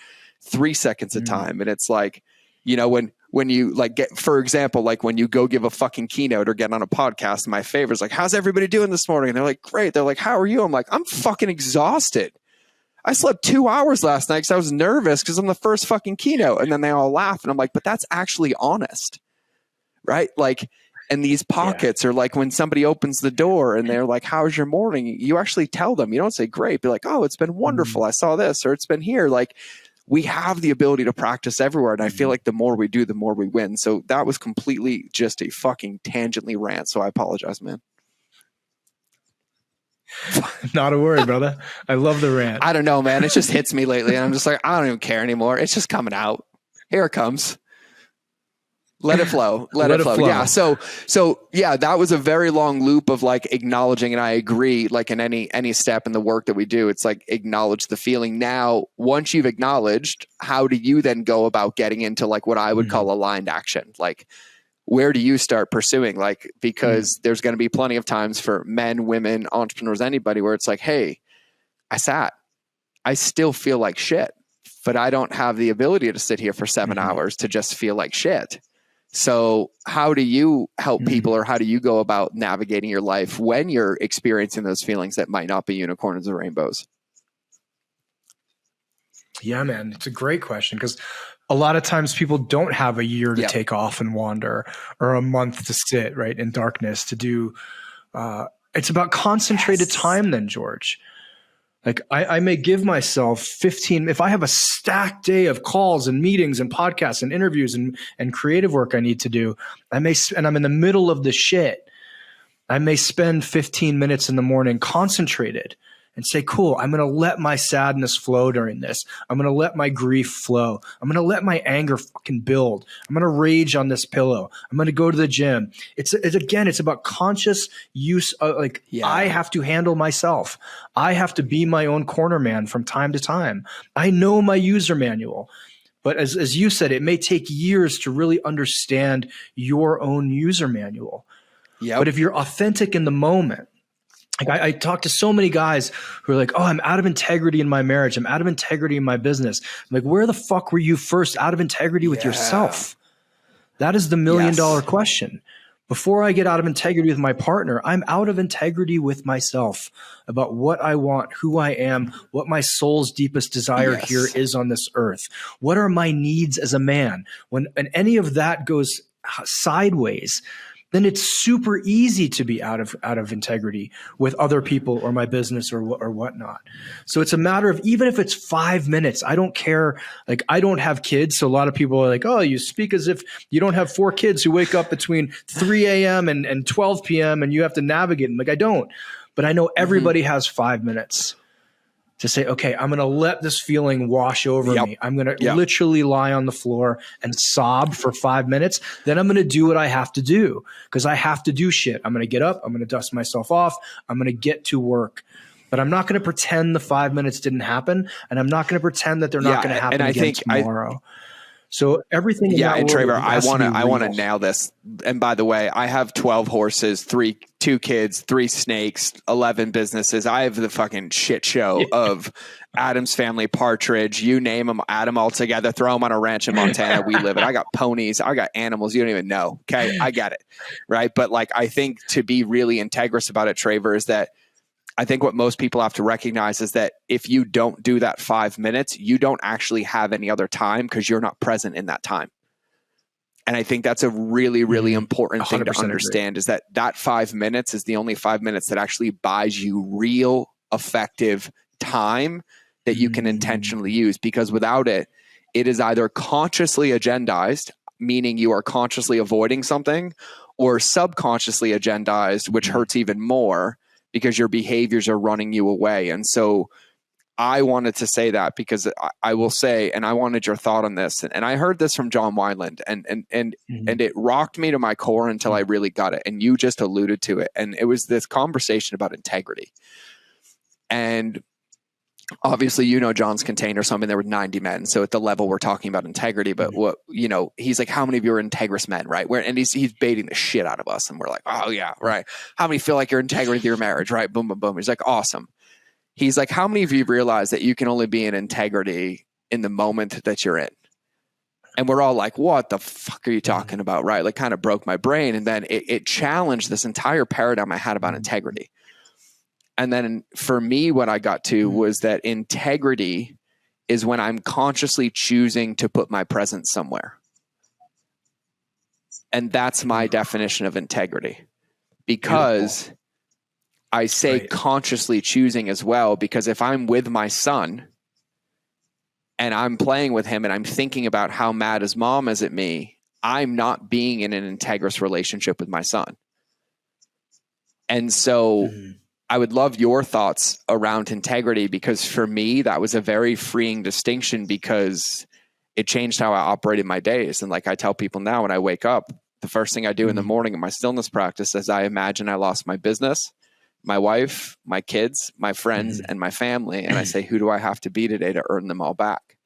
3 seconds a time. And it's like, you know, when you like get, for example, like when you go give a fucking keynote or get on a podcast, my favorite is like, how's everybody doing this morning? And they're like, great. They're like, how are you? I'm like, I'm fucking exhausted. I slept 2 hours last night because I was nervous because I'm the first fucking keynote. And then they all laugh. And I'm like, but that's actually honest. Right? Like, and these pockets are like when somebody opens the door and they're like, how's your morning? You actually tell them. You don't say great. Be like, oh, it's been wonderful. I saw this, or it's been here. Like, we have the ability to practice everywhere. And I feel like the more we do, the more we win. So that was completely just a fucking tangentially rant. So I apologize, man. Not a word, brother. I love the rant. I don't know, man. It just hits me lately. And I'm just like, I don't even care anymore. It's just coming out. Here it comes. Let it flow. Let it flow. Yeah. So yeah, that was a very long loop of like acknowledging. And I agree, like in any step in the work that we do, it's like acknowledge the feeling. Now, once you've acknowledged, how do you then go about getting into like what I would call aligned action? Like, where do you start pursuing? Like, because there's going to be plenty of times for men, women, entrepreneurs, anybody, where it's like, hey, I still feel like shit, but I don't have the ability to sit here for 7 hours to just feel like shit. So how do you help people, or how do you go about navigating your life when you're experiencing those feelings that might not be unicorns or rainbows? Yeah, man, it's a great question, because a lot of times people don't have a year to Yep. take off and wander, or a month to sit right in darkness to do. It's about concentrated time then, George. Like I may give myself 15, if I have a stacked day of calls and meetings and podcasts and interviews and creative work I need to do, and I'm in the middle of the shit, I may spend 15 minutes in the morning concentrated and say, cool, I'm going to let my sadness flow during this. I'm going to let my grief flow. I'm going to let my anger fucking build. I'm going to rage on this pillow. I'm going to go to the gym. It's about conscious use of, like, I have to handle myself. I have to be my own corner man from time to time. I know my user manual. But as you said, it may take years to really understand your own user manual. Yep. But if you're authentic in the moment, like I talk to so many guys who are like, oh, I'm out of integrity in my marriage. I'm out of integrity in my business. I'm like, where the fuck were you first out of integrity with yourself? That is the $1 million question. Before I get out of integrity with my partner, I'm out of integrity with myself about what I want, who I am, what my soul's deepest desire here is on this earth. What are my needs as a man? And any of that goes sideways, then it's super easy to be out of integrity with other people or my business or whatnot. So it's a matter of, even if it's 5 minutes, I don't care. Like, I don't have kids. So a lot of people are like, oh, you speak as if you don't have 4 kids who wake up between 3 a.m. and 12 p.m. and you have to navigate them. Like, I don't, but I know everybody has 5 minutes to say, okay, I'm going to let this feeling wash over me. I'm going to literally lie on the floor and sob for 5 minutes. Then I'm going to do what I have to do, because I have to do shit. I'm going to get up. I'm going to dust myself off. I'm going to get to work. But I'm not going to pretend the 5 minutes didn't happen. And I'm not going to pretend that they're not going to happen again tomorrow. So everything. And Traver, I want to nail this. And by the way, I have 12 horses, 2 kids, 3 snakes, 11 businesses. I have the fucking shit show of Adam's Family, Partridge, you name them, add them all together, throw them on a ranch in Montana. We live it. I got ponies. I got animals. You don't even know. Okay. I get it. Right. But like, I think to be really integrous about it, Traver, is that I think what most people have to recognize is that if you don't do that 5 minutes, you don't actually have any other time, because you're not present in that time. And I think that's a really, really important thing to understand, is that 5 minutes is the only 5 minutes that actually buys you real effective time that you can intentionally use. Because without it, it is either consciously agendized, meaning you are consciously avoiding something, or subconsciously agendized, which hurts even more, because your behaviors are running you away. And so I wanted to say that, because I will say, and I wanted your thought on this, and I heard this from John Wineland, and it rocked me to my core until I really got it. And you just alluded to it. And it was this conversation about integrity. And obviously, John's container, so I mean, there were 90 men. So at the level we're talking about integrity, but he's like, how many of you are integrous men, right? And he's baiting the shit out of us. And we're like, oh yeah, right. How many feel like you're integrity with your marriage, right? Boom, boom, boom. He's like, awesome. He's like, how many of you realize that you can only be in integrity in the moment that you're in? And we're all like, what the fuck are you talking about? Right. Like, kind of broke my brain. And then it challenged this entire paradigm I had about integrity. And then for me, what I got to was that integrity is when I'm consciously choosing to put my presence somewhere. And that's my definition of integrity. Because I say consciously choosing as well, because if I'm with my son and I'm playing with him and I'm thinking about how mad his mom is at me, I'm not being in an integrous relationship with my son. And so I would love your thoughts around integrity, because for me, that was a very freeing distinction, because it changed how I operated my days. And like I tell people now, when I wake up, the first thing I do in the morning in my stillness practice is I imagine I lost my business, my wife, my kids, my friends, and my family. And I say, who do I have to be today to earn them all back?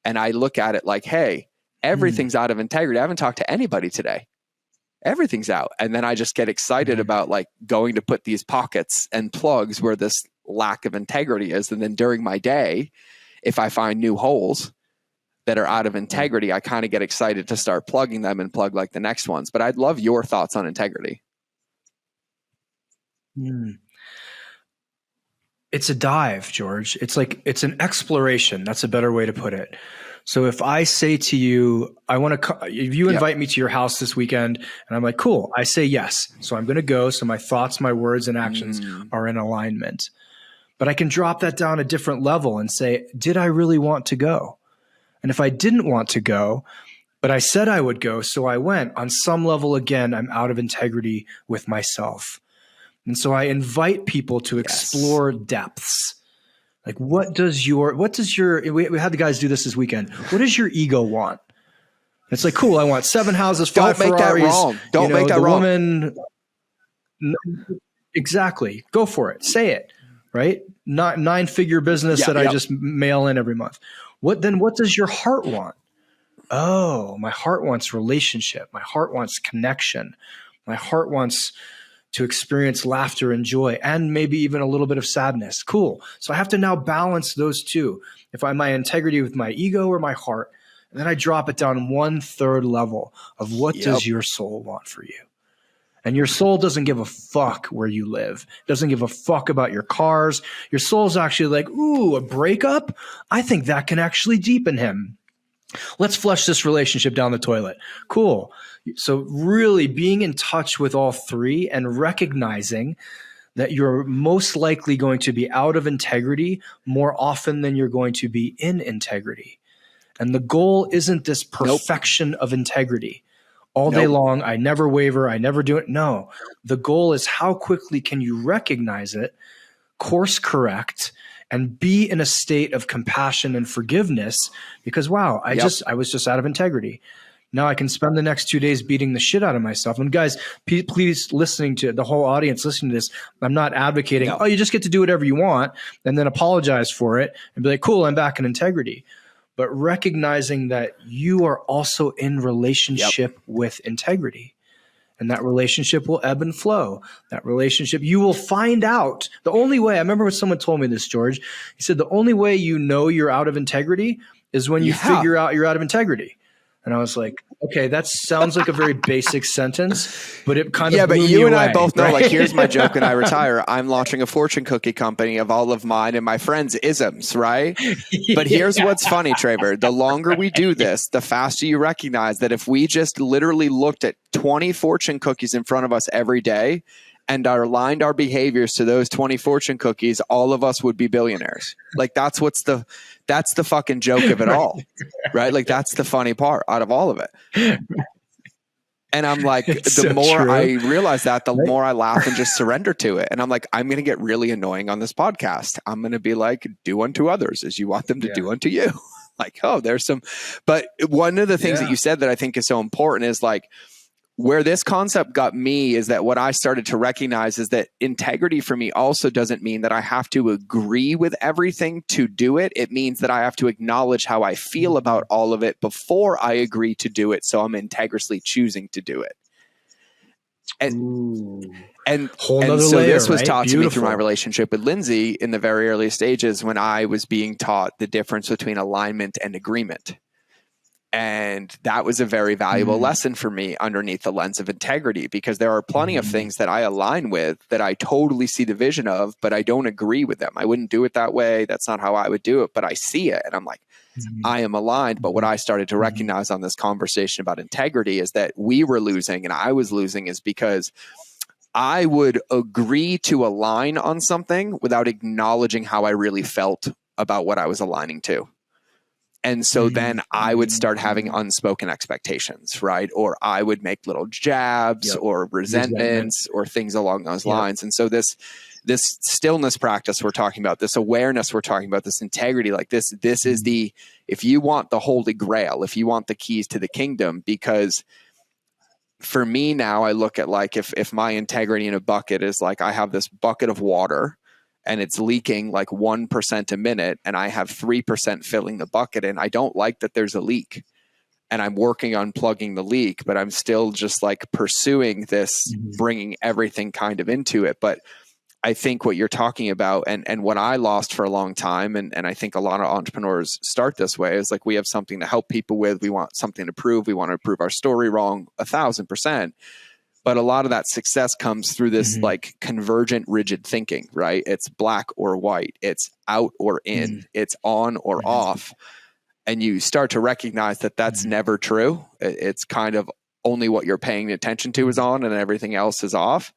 And I look at it like, hey, everything's out of integrity. I haven't talked to anybody today. Everything's out. And then I just get excited about like going to put these pockets and plugs where this lack of integrity is. And then during my day, if I find new holes that are out of integrity, I kind of get excited to start plugging them and plug like the next ones. But I'd love your thoughts on integrity. It's a dive, George. It's an exploration. That's a better way to put it. So if I say to you, if you invite me to your house this weekend, and I'm like, cool, I say yes. So I'm going to go. So my thoughts, my words, and actions are in alignment. But I can drop that down a different level and say, did I really want to go? And if I didn't want to go, but I said I would go, so I went, on some level, again, I'm out of integrity with myself. And so I invite people to explore depths. Like, we had the guys do this weekend. What does your ego want? It's like, cool, I want 7 houses, 5 Ferraris. Don't make that wrong. Don't make that wrong. Woman, exactly. Go for it. Say it, right? Not 9-figure business I just mail in every month. What does your heart want? Oh, my heart wants relationship. My heart wants connection. My heart wants to experience laughter and joy, and maybe even a little bit of sadness. Cool. So I have to now balance those two. If I'm my integrity with my ego or my heart, and then I drop it down 1/3 level of what does your soul want for you? And your soul doesn't give a fuck where you live. It doesn't give a fuck about your cars. Your soul's actually like, ooh, a breakup? I think that can actually deepen him. Let's flush this relationship down the toilet. Cool. So really being in touch with all three and recognizing that you're most likely going to be out of integrity more often than you're going to be in integrity. And the goal isn't this perfection of integrity. All day long, I never waver, I never do it. No, the goal is how quickly can you recognize it, course correct, and be in a state of compassion and forgiveness because, wow, I was just out of integrity. Now I can spend the next 2 days beating the shit out of myself. And guys, please, listening to the whole audience, listening to this, I'm not advocating, you just get to do whatever you want and then apologize for it and be like, cool, I'm back in integrity. But recognizing that you are also in relationship with integrity. And that relationship will ebb and flow. That relationship, you will find out. The only way, I remember when someone told me this, George, he said, the only way you know you're out of integrity is when you figure out you're out of integrity. And I was like, okay, that sounds like a very basic sentence, but it kind of blew me away. Yeah, but you and I both know, like, here's my joke when I retire. I'm launching a fortune cookie company of all of mine and my friends' isms, right? But here's what's funny, Traver. The longer we do this, the faster you recognize that if we just literally looked at 20 fortune cookies in front of us every day and aligned our behaviors to those 20 fortune cookies, all of us would be billionaires. Like, that's the fucking joke of it all, right? Like, that's the funny part out of all of it. And I'm like, the more I realize that, the more I laugh and just surrender to it. And I'm like, I'm going to get really annoying on this podcast. I'm going to be like, do unto others as you want them to do unto you. Like, there's some, but one of the things that you said that I think is so important is like, where this concept got me is that what I started to recognize is that integrity for me also doesn't mean that I have to agree with everything to do it. It means that I have to acknowledge how I feel about all of it before I agree to do it. So I'm integrally choosing to do it. And so layer, this was right? taught to me through my relationship with Lindsay in the very early stages when I was being taught the difference between alignment and agreement. And that was a very valuable lesson for me underneath the lens of integrity, because there are plenty of things that I align with that I totally see the vision of, but I don't agree with them. I wouldn't do it that way. That's not how I would do it, but I see it. And I'm like, I am aligned. But what I started to recognize on this conversation about integrity is that we were losing and I was losing is because I would agree to align on something without acknowledging how I really felt about what I was aligning to. And so then I would start having unspoken expectations, right? Or I would make little jabs or resentments or things along those lines. And so this stillness practice we're talking about, this awareness we're talking about, this integrity, like this is if you want the holy grail, if you want the keys to the kingdom, because for me now, I look at like, if my integrity in a bucket is like, I have this bucket of water and it's leaking like 1% a minute, and I have 3% filling the bucket, and I don't like that there's a leak, and I'm working on plugging the leak, but I'm still just like pursuing this, bringing everything kind of into it. But I think what you're talking about and what I lost for a long time, and I think a lot of entrepreneurs start this way, is like, we have something to help people with. We want something to prove. We want to prove our story wrong 1,000%. But a lot of that success comes through this like convergent, rigid thinking, right? It's black or white. It's out or in. It's on or off. and you start to recognize that that's never true. It's kind of only what you're paying attention to is on and everything else is off.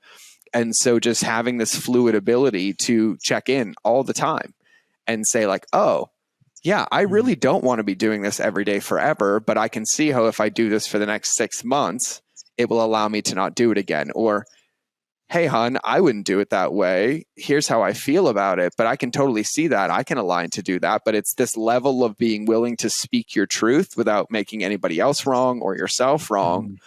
And so just having this fluid ability to check in all the time and say like, oh, yeah, I really don't want to be doing this every day forever, but I can see how if I do this for the next 6 months, it will allow me to not do it again. Or, hey, hon, I wouldn't do it that way. Here's how I feel about it, but I can totally see that. I can align to do that. But it's this level of being willing to speak your truth without making anybody else wrong or yourself wrong,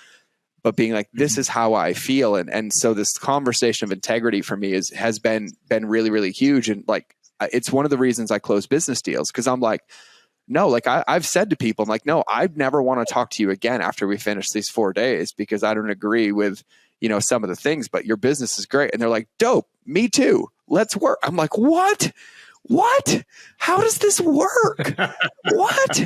but being like, this is how I feel. And so this conversation of integrity for me has been really, really huge. And like, it's one of the reasons I close business deals, because I'm like, no, like I've said to people, I'm like, no, I'd never want to talk to you again after we finish these 4 days because I don't agree with, some of the things, but your business is great. And they're like, dope, me too. Let's work. I'm like, what? How does this work? What?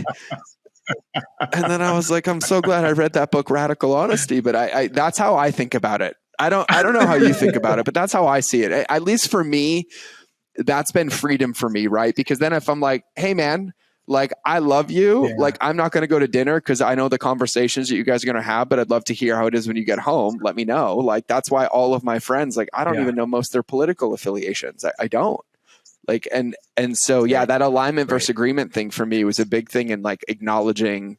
And then I was like, I'm so glad I read that book, Radical Honesty, but I that's how I think about it. I don't know how you think about it, but that's how I see it. At least for me, that's been freedom for me, right? Because then if I'm like, hey man, like, I love you. Yeah. Like, I'm not going to go to dinner because I know the conversations that you guys are going to have, but I'd love to hear how it is when you get home. Let me know. Like, that's why all of my friends, like, I don't even know most of their political affiliations. I don't. Like, and so, yeah, that alignment versus agreement thing for me was a big thing in like acknowledging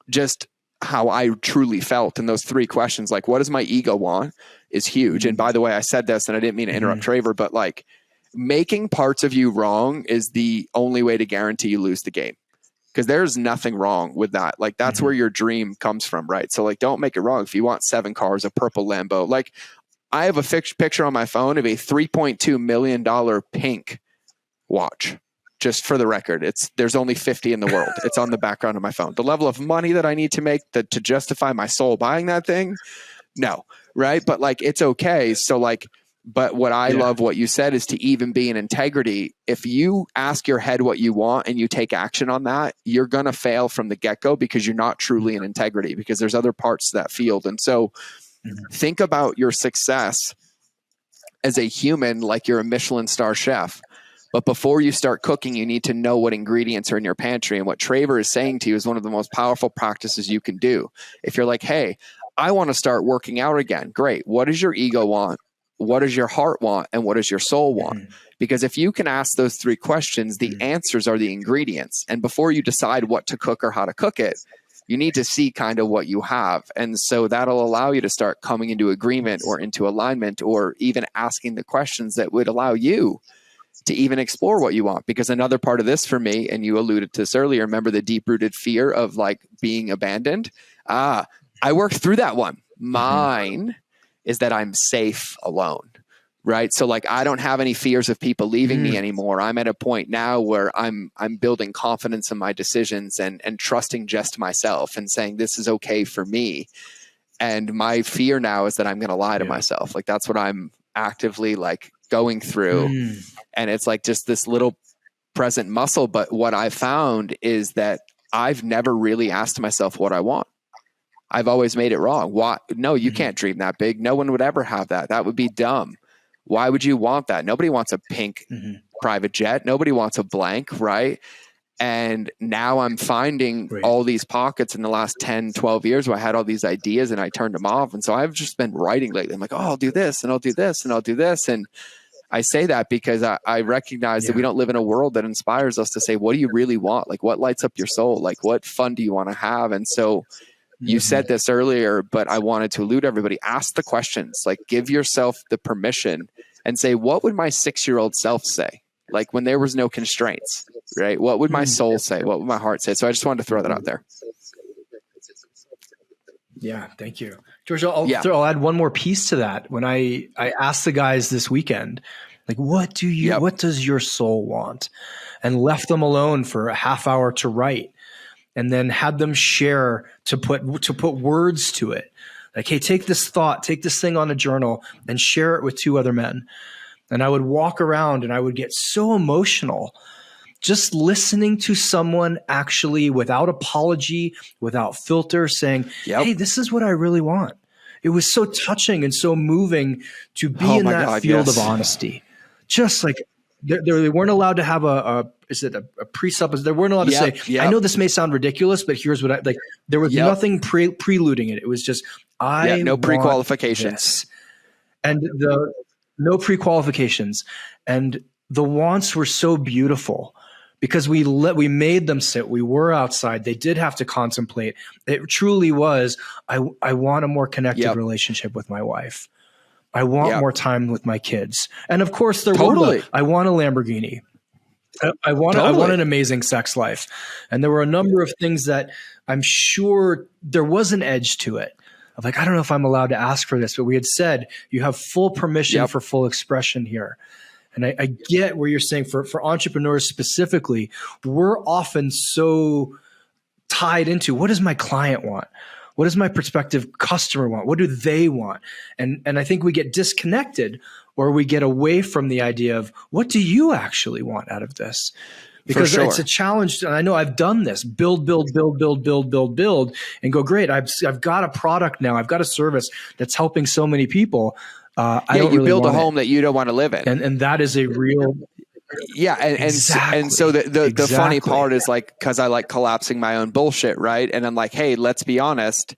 just how I truly felt in those 3 questions. Like, what does my ego want is huge. And by the way, I said this and I didn't mean to interrupt Traver, but like, making parts of you wrong is the only way to guarantee you lose the game, because there's nothing wrong with that. Like, that's where your dream comes from, right? So like, don't make it wrong. If you want 7 cars, a purple Lambo, like I have a picture on my phone of a $3.2 million pink watch. Just for the record, there's only 50 in the world. It's on the background of my phone. The level of money that I need to make to justify my soul buying that thing, no, right? But like, it's okay. So like, but what I love what you said is to even be in integrity. If you ask your head what you want and you take action on that, you're going to fail from the get-go because you're not truly in integrity, because there's other parts to that field. And so think about your success as a human, like you're a Michelin star chef. But before you start cooking, you need to know what ingredients are in your pantry. And what Traver is saying to you is one of the most powerful practices you can do. If you're like, hey, I want to start working out again. Great. What does your ego want? What does your heart want? And what does your soul want? Because if you can ask those 3 questions, the answers are the ingredients. And before you decide what to cook or how to cook it, you need to see kind of what you have. And so that'll allow you to start coming into agreement or into alignment, or even asking the questions that would allow you to even explore what you want. Because another part of this for me, and you alluded to this earlier, remember the deep-rooted fear of like being abandoned? I worked through that one. Mine is that I'm safe alone, right? So like, I don't have any fears of people leaving me anymore. I'm at a point now where I'm building confidence in my decisions and trusting just myself and saying, this is okay for me. And my fear now is that I'm going to lie to myself. Like, that's what I'm actively like going through. And it's like just this little present muscle. But what I found is that I've never really asked myself what I want. I've always made it wrong. Why? No, you can't dream that big. No one would ever have that. That would be dumb. Why would you want that? Nobody wants a pink private jet. Nobody wants a blank, right? And now I'm finding all these pockets in the last 10, 12 years where I had all these ideas and I turned them off. And so I've just been writing lately. I'm like, oh, I'll do this and I'll do this and I'll do this. And I say that because I recognize that we don't live in a world that inspires us to say, what do you really want? Like, what lights up your soul? Like, what fun do you want to have? And so you said this earlier, but I wanted to allude everybody, ask the questions, like give yourself the permission and say, what would my 6-year-old self say? Like when there was no constraints, right? What would my soul say? What would my heart say? So I just wanted to throw that out there. Yeah. Thank you, George. I'll add one more piece to that. When I asked the guys this weekend, like, what does your soul want? And left them alone for a half hour to write, and then had them share to put words to it. Like, hey, take this thought, take this thing on a journal and share it with 2 other men. And I would walk around and I would get so emotional just listening to someone actually without apology, without filter, saying, hey, this is what I really want. It was so touching and so moving to be in that field of honesty. Just like they weren't allowed to have a is it a presupposition? They weren't allowed to say, Yep. I know this may sound ridiculous, but here's what I like. There was nothing preluding it. It was just, no pre-qualifications. And no pre-qualifications. And the wants were so beautiful because we made them sit. We were outside. They did have to contemplate. It truly was, I want a more connected relationship with my wife. I want more time with my kids. And of course I want a Lamborghini. I want an amazing sex life. And there were a number of things that I'm sure there was an edge to it. Of like, I don't know if I'm allowed to ask for this, but we had said you have full permission for full expression here. And I get where you're saying for entrepreneurs specifically, we're often so tied into what does my client want? What does my prospective customer want? What do they want? And I think we get disconnected or we get away from the idea of what do you actually want out of this? Because it's a challenge. And I know I've done this, build, and go, great. I've got a product now. I've got a service that's helping so many people. You build a home that you don't want to live in. And that is a real... Yeah. And so the funny part is like, cause I like collapsing my own bullshit. Right. And I'm like, hey, let's be honest.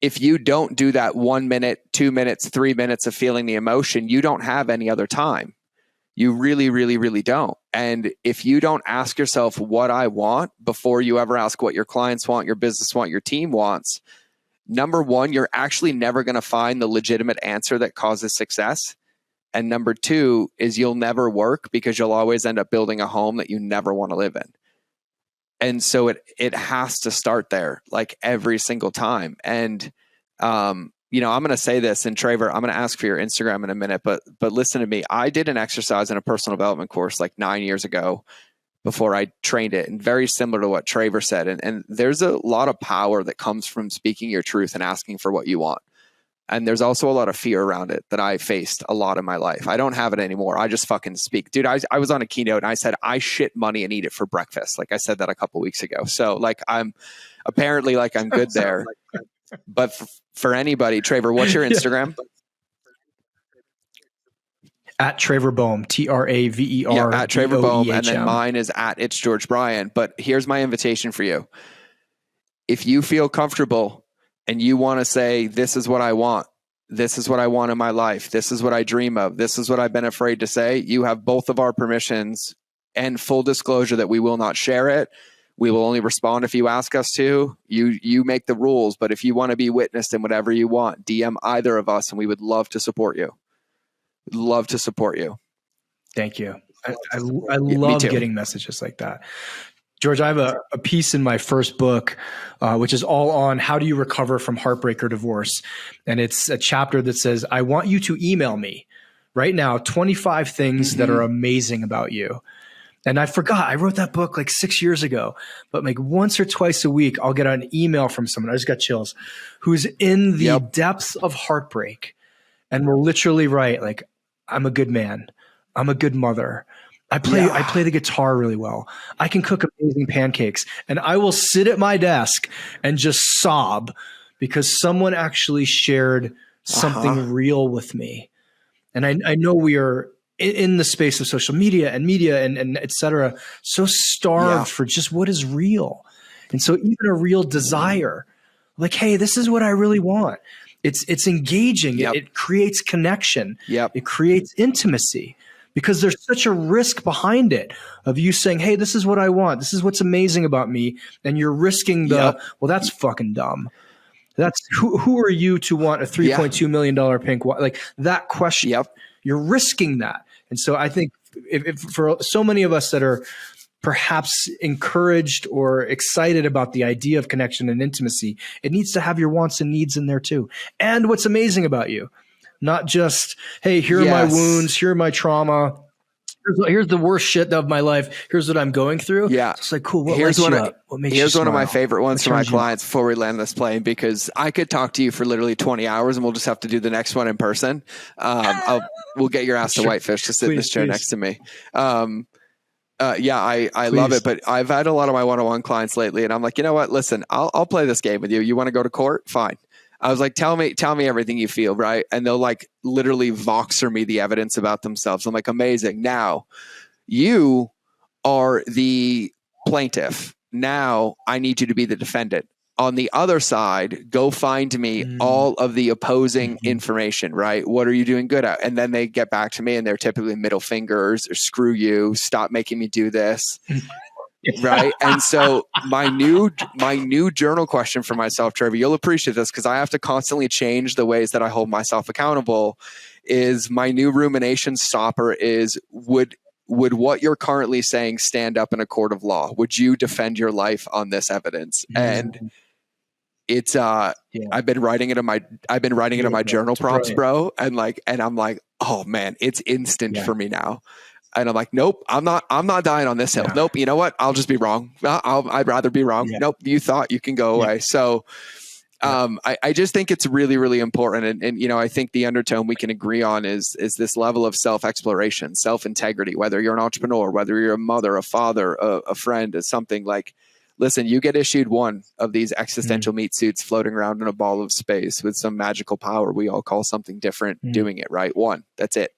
If you don't do that 1 minute, 2 minutes, 3 minutes of feeling the emotion, you don't have any other time. You really, really, really don't. And if you don't ask yourself what I want before you ever ask what your clients want, your business want, your team wants, number one, you're actually never going to find the legitimate answer that causes success. And number two is you'll never work because you'll always end up building a home that you never want to live in. And so it has to start there, like every single time. And, I'm going to say this, and Traver, I'm going to ask for your Instagram in a minute, but listen to me. I did an exercise in a personal development course like 9 years ago before I trained it, and very similar to what Traver said. And there's a lot of power that comes from speaking your truth and asking for what you want. And there's also a lot of fear around it that I faced a lot in my life. I don't have it anymore. I just fucking speak. Dude, I was on a keynote and I said, I shit money and eat it for breakfast. Like I said that a couple weeks ago. So like I'm good there. But for anybody, Traver, what's your Instagram? At Traver Boehm, TRAVER. Yeah, at Traver Boehm. And then mine is at It's George Bryan. But here's my invitation for you. If you feel comfortable and you want to say, this is what I want. This is what I want in my life. This is what I dream of. This is what I've been afraid to say. You have both of our permissions and full disclosure that we will not share it. We will only respond if you ask us to. You make the rules. But if you want to be witnessed in whatever you want, DM either of us and we would love to support you. We'd love to support you. Thank you. I love getting messages like that. George, I have a piece in my first book, which is all on how do you recover from heartbreak or divorce. And it's a chapter that says, I want you to email me right now 25 things that are amazing about you. And I forgot, I wrote that book like 6 years ago, but like once or twice a week, I'll get an email from someone, I just got chills, who's in the depths of heartbreak and will literally write like, I'm a good man. I'm a good mother. I play the guitar really well. I can cook amazing pancakes. And I will sit at my desk and just sob because someone actually shared something real with me. And I know we are in the space of social media and et cetera, so starved for just what is real. And so even a real desire, like, hey, this is what I really want. It's engaging. It creates connection. It creates intimacy. Because there's such a risk behind it of you saying, hey, this is what I want. This is what's amazing about me. And you're risking well, that's fucking dumb. That's who are you to want a $3.2 million pink watch? Like that question, you're risking that. And so I think if for so many of us that are perhaps encouraged or excited about the idea of connection and intimacy, it needs to have your wants and needs in there too. And what's amazing about you. Not just, hey, here are my wounds, here are my trauma. Here's the worst shit of my life. Here's what I'm going through. Yeah. It's like, cool. Here's one of my favorite ones for my clients before we land this plane, because I could talk to you for literally 20 hours and we'll just have to do the next one in person. We'll get your ass to Whitefish to sit in this chair next to me. I love it. But I've had a lot of my one-on-one clients lately and I'm like, you know what? Listen, I'll play this game with you. You want to go to court? Fine. I was like, tell me everything you feel, right? And they'll like literally Voxer me the evidence about themselves. I'm like, amazing. Now, you are the plaintiff. Now I need you to be the defendant. On the other side, go find me all of the opposing information, right? What are you doing good at? And then they get back to me and they're typically middle fingers or screw you, stop making me do this. Right. And so my new journal question for myself, Trevor, you'll appreciate this because I have to constantly change the ways that I hold myself accountable, is my new rumination stopper is would what you're currently saying stand up in a court of law? Would you defend your life on this evidence? And it's I've been writing it in my journal prompts, bro. And I'm like, oh man, it's instant for me now. And I'm like, nope, I'm not dying on this hill. Nope. You know what? I'll just be wrong. I'd rather be wrong. Nope. You thought, you can go away. So I just think it's really, really important. And, you know, I think the undertone we can agree on is this level of self-exploration, self-integrity, whether you're an entrepreneur, whether you're a mother, a father, a friend, or something like, listen, you get issued one of these existential meat suits floating around in a ball of space with some magical power we all call something different doing it, right? One, that's it.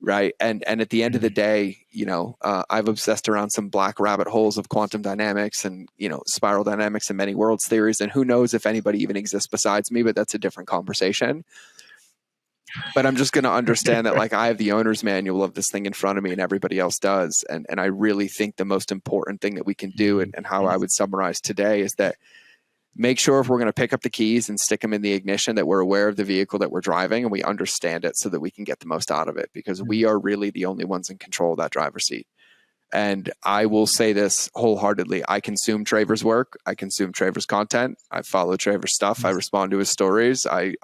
Right. And at the end of the day, you know, I've obsessed around some black rabbit holes of quantum dynamics and, you know, spiral dynamics and many worlds theories. And who knows if anybody even exists besides me, but that's a different conversation. But I'm just going to understand that, like, I have the owner's manual of this thing in front of me and everybody else does. And I really think the most important thing that we can do and how I would summarize today is that make sure if we're going to pick up the keys and stick them in the ignition that we're aware of the vehicle that we're driving and we understand it so that we can get the most out of it, because we are really the only ones in control of that driver's seat. And I will say this wholeheartedly. I consume Traver's work. I consume Traver's content. I follow Traver's stuff. I respond to his stories. I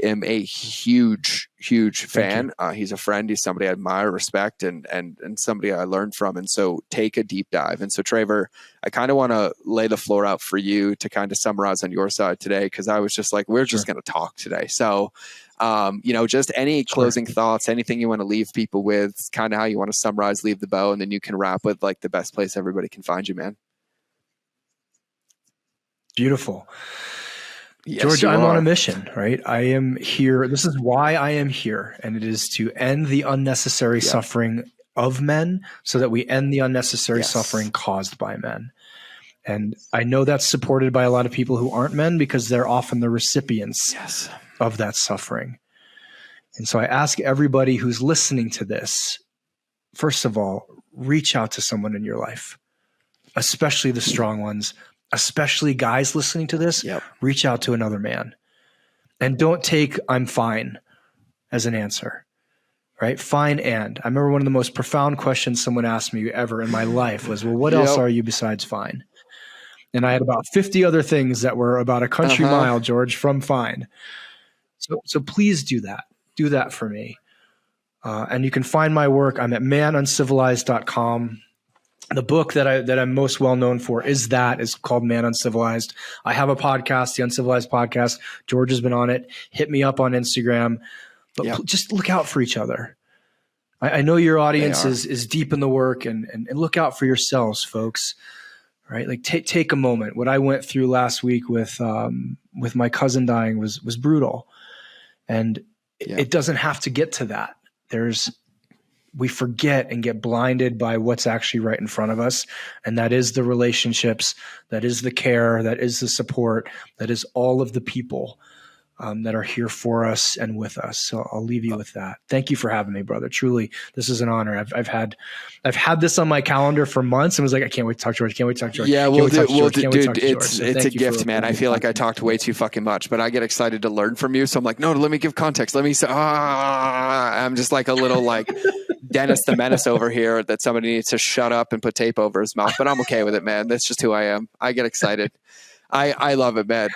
am a huge fan. He's a friend. He's somebody I admire, respect, and somebody I learned from. And so take a deep dive. And so, Traver, I kind of want to lay the floor out for you to kind of summarize on your side today, because I was just like, we're just going to talk today. So, you know, just any closing thoughts, anything you want to leave people with, kind of how you want to summarize, leave the bow, and then you can wrap with like the best place everybody can find you, man. Beautiful. Yes, George, I'm on a mission, right? I am here. This is why I am here. And it is to end the unnecessary suffering of men so that we end the unnecessary suffering caused by men. And I know that's supported by a lot of people who aren't men because they're often the recipients of that suffering. And so I ask everybody who's listening to this, first of all, reach out to someone in your life, especially the strong ones. Especially guys listening to this, reach out to another man. And don't take "I'm fine" as an answer, right? Fine and. I remember one of the most profound questions someone asked me ever in my life was, well, what else are you besides fine? And I had about 50 other things that were about a country mile, George, from fine. So please do that. Do that for me. And you can find my work. I'm at manuncivilized.com. The book that I'm most well known for is called Man Uncivilized. I have a podcast, the Uncivilized Podcast. George has been on it. Hit me up on Instagram. But just look out for each other. I know your audience is deep in the work, and look out for yourselves, folks. Right? Like take a moment. What I went through last week with my cousin dying was brutal, and it doesn't have to get to that. We forget and get blinded by what's actually right in front of us. And that is the relationships, that is the care, that is the support, that is all of the people that are here for us and with us. So I'll leave you with that. Thank you for having me, brother. Truly, this is an honor. I've had this on my calendar for months and was like, I can't wait to talk to George. Can't wait to talk to George. Yeah, dude, it's a gift, man. I feel like I talked way too fucking much, but I get excited to learn from you. So I'm like, no, let me give context. Let me say, I'm just like a little like Dennis the Menace over here that somebody needs to shut up and put tape over his mouth, but I'm okay with it, man. That's just who I am. I get excited. I love it, man.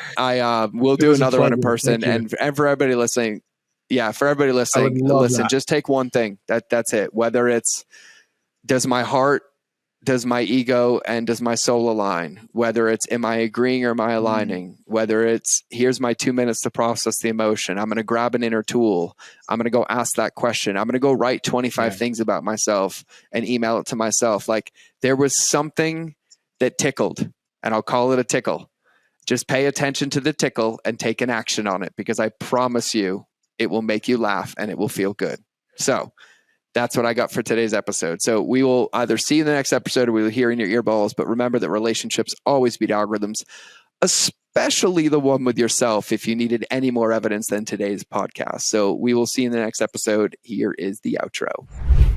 We'll do another one in person, and for everybody listening, listen, just take one thing. That's it. Whether it's does my heart, does my ego, and does my soul align? Whether it's am I agreeing or am I aligning? Whether it's here's my 2 minutes to process the emotion. I'm going to grab an inner tool. I'm going to go ask that question. I'm going to go write 25 things about myself and email it to myself. Like there was something that tickled, and I'll call it a tickle. Just pay attention to the tickle and take an action on it, because I promise you it will make you laugh and it will feel good. So That's what I got for today's episode. So we will either see you in the next episode or we will hear in your earballs. But remember that relationships always beat algorithms, especially the one with yourself, if you needed any more evidence than today's podcast. So we will see you in the next episode. Here is the outro.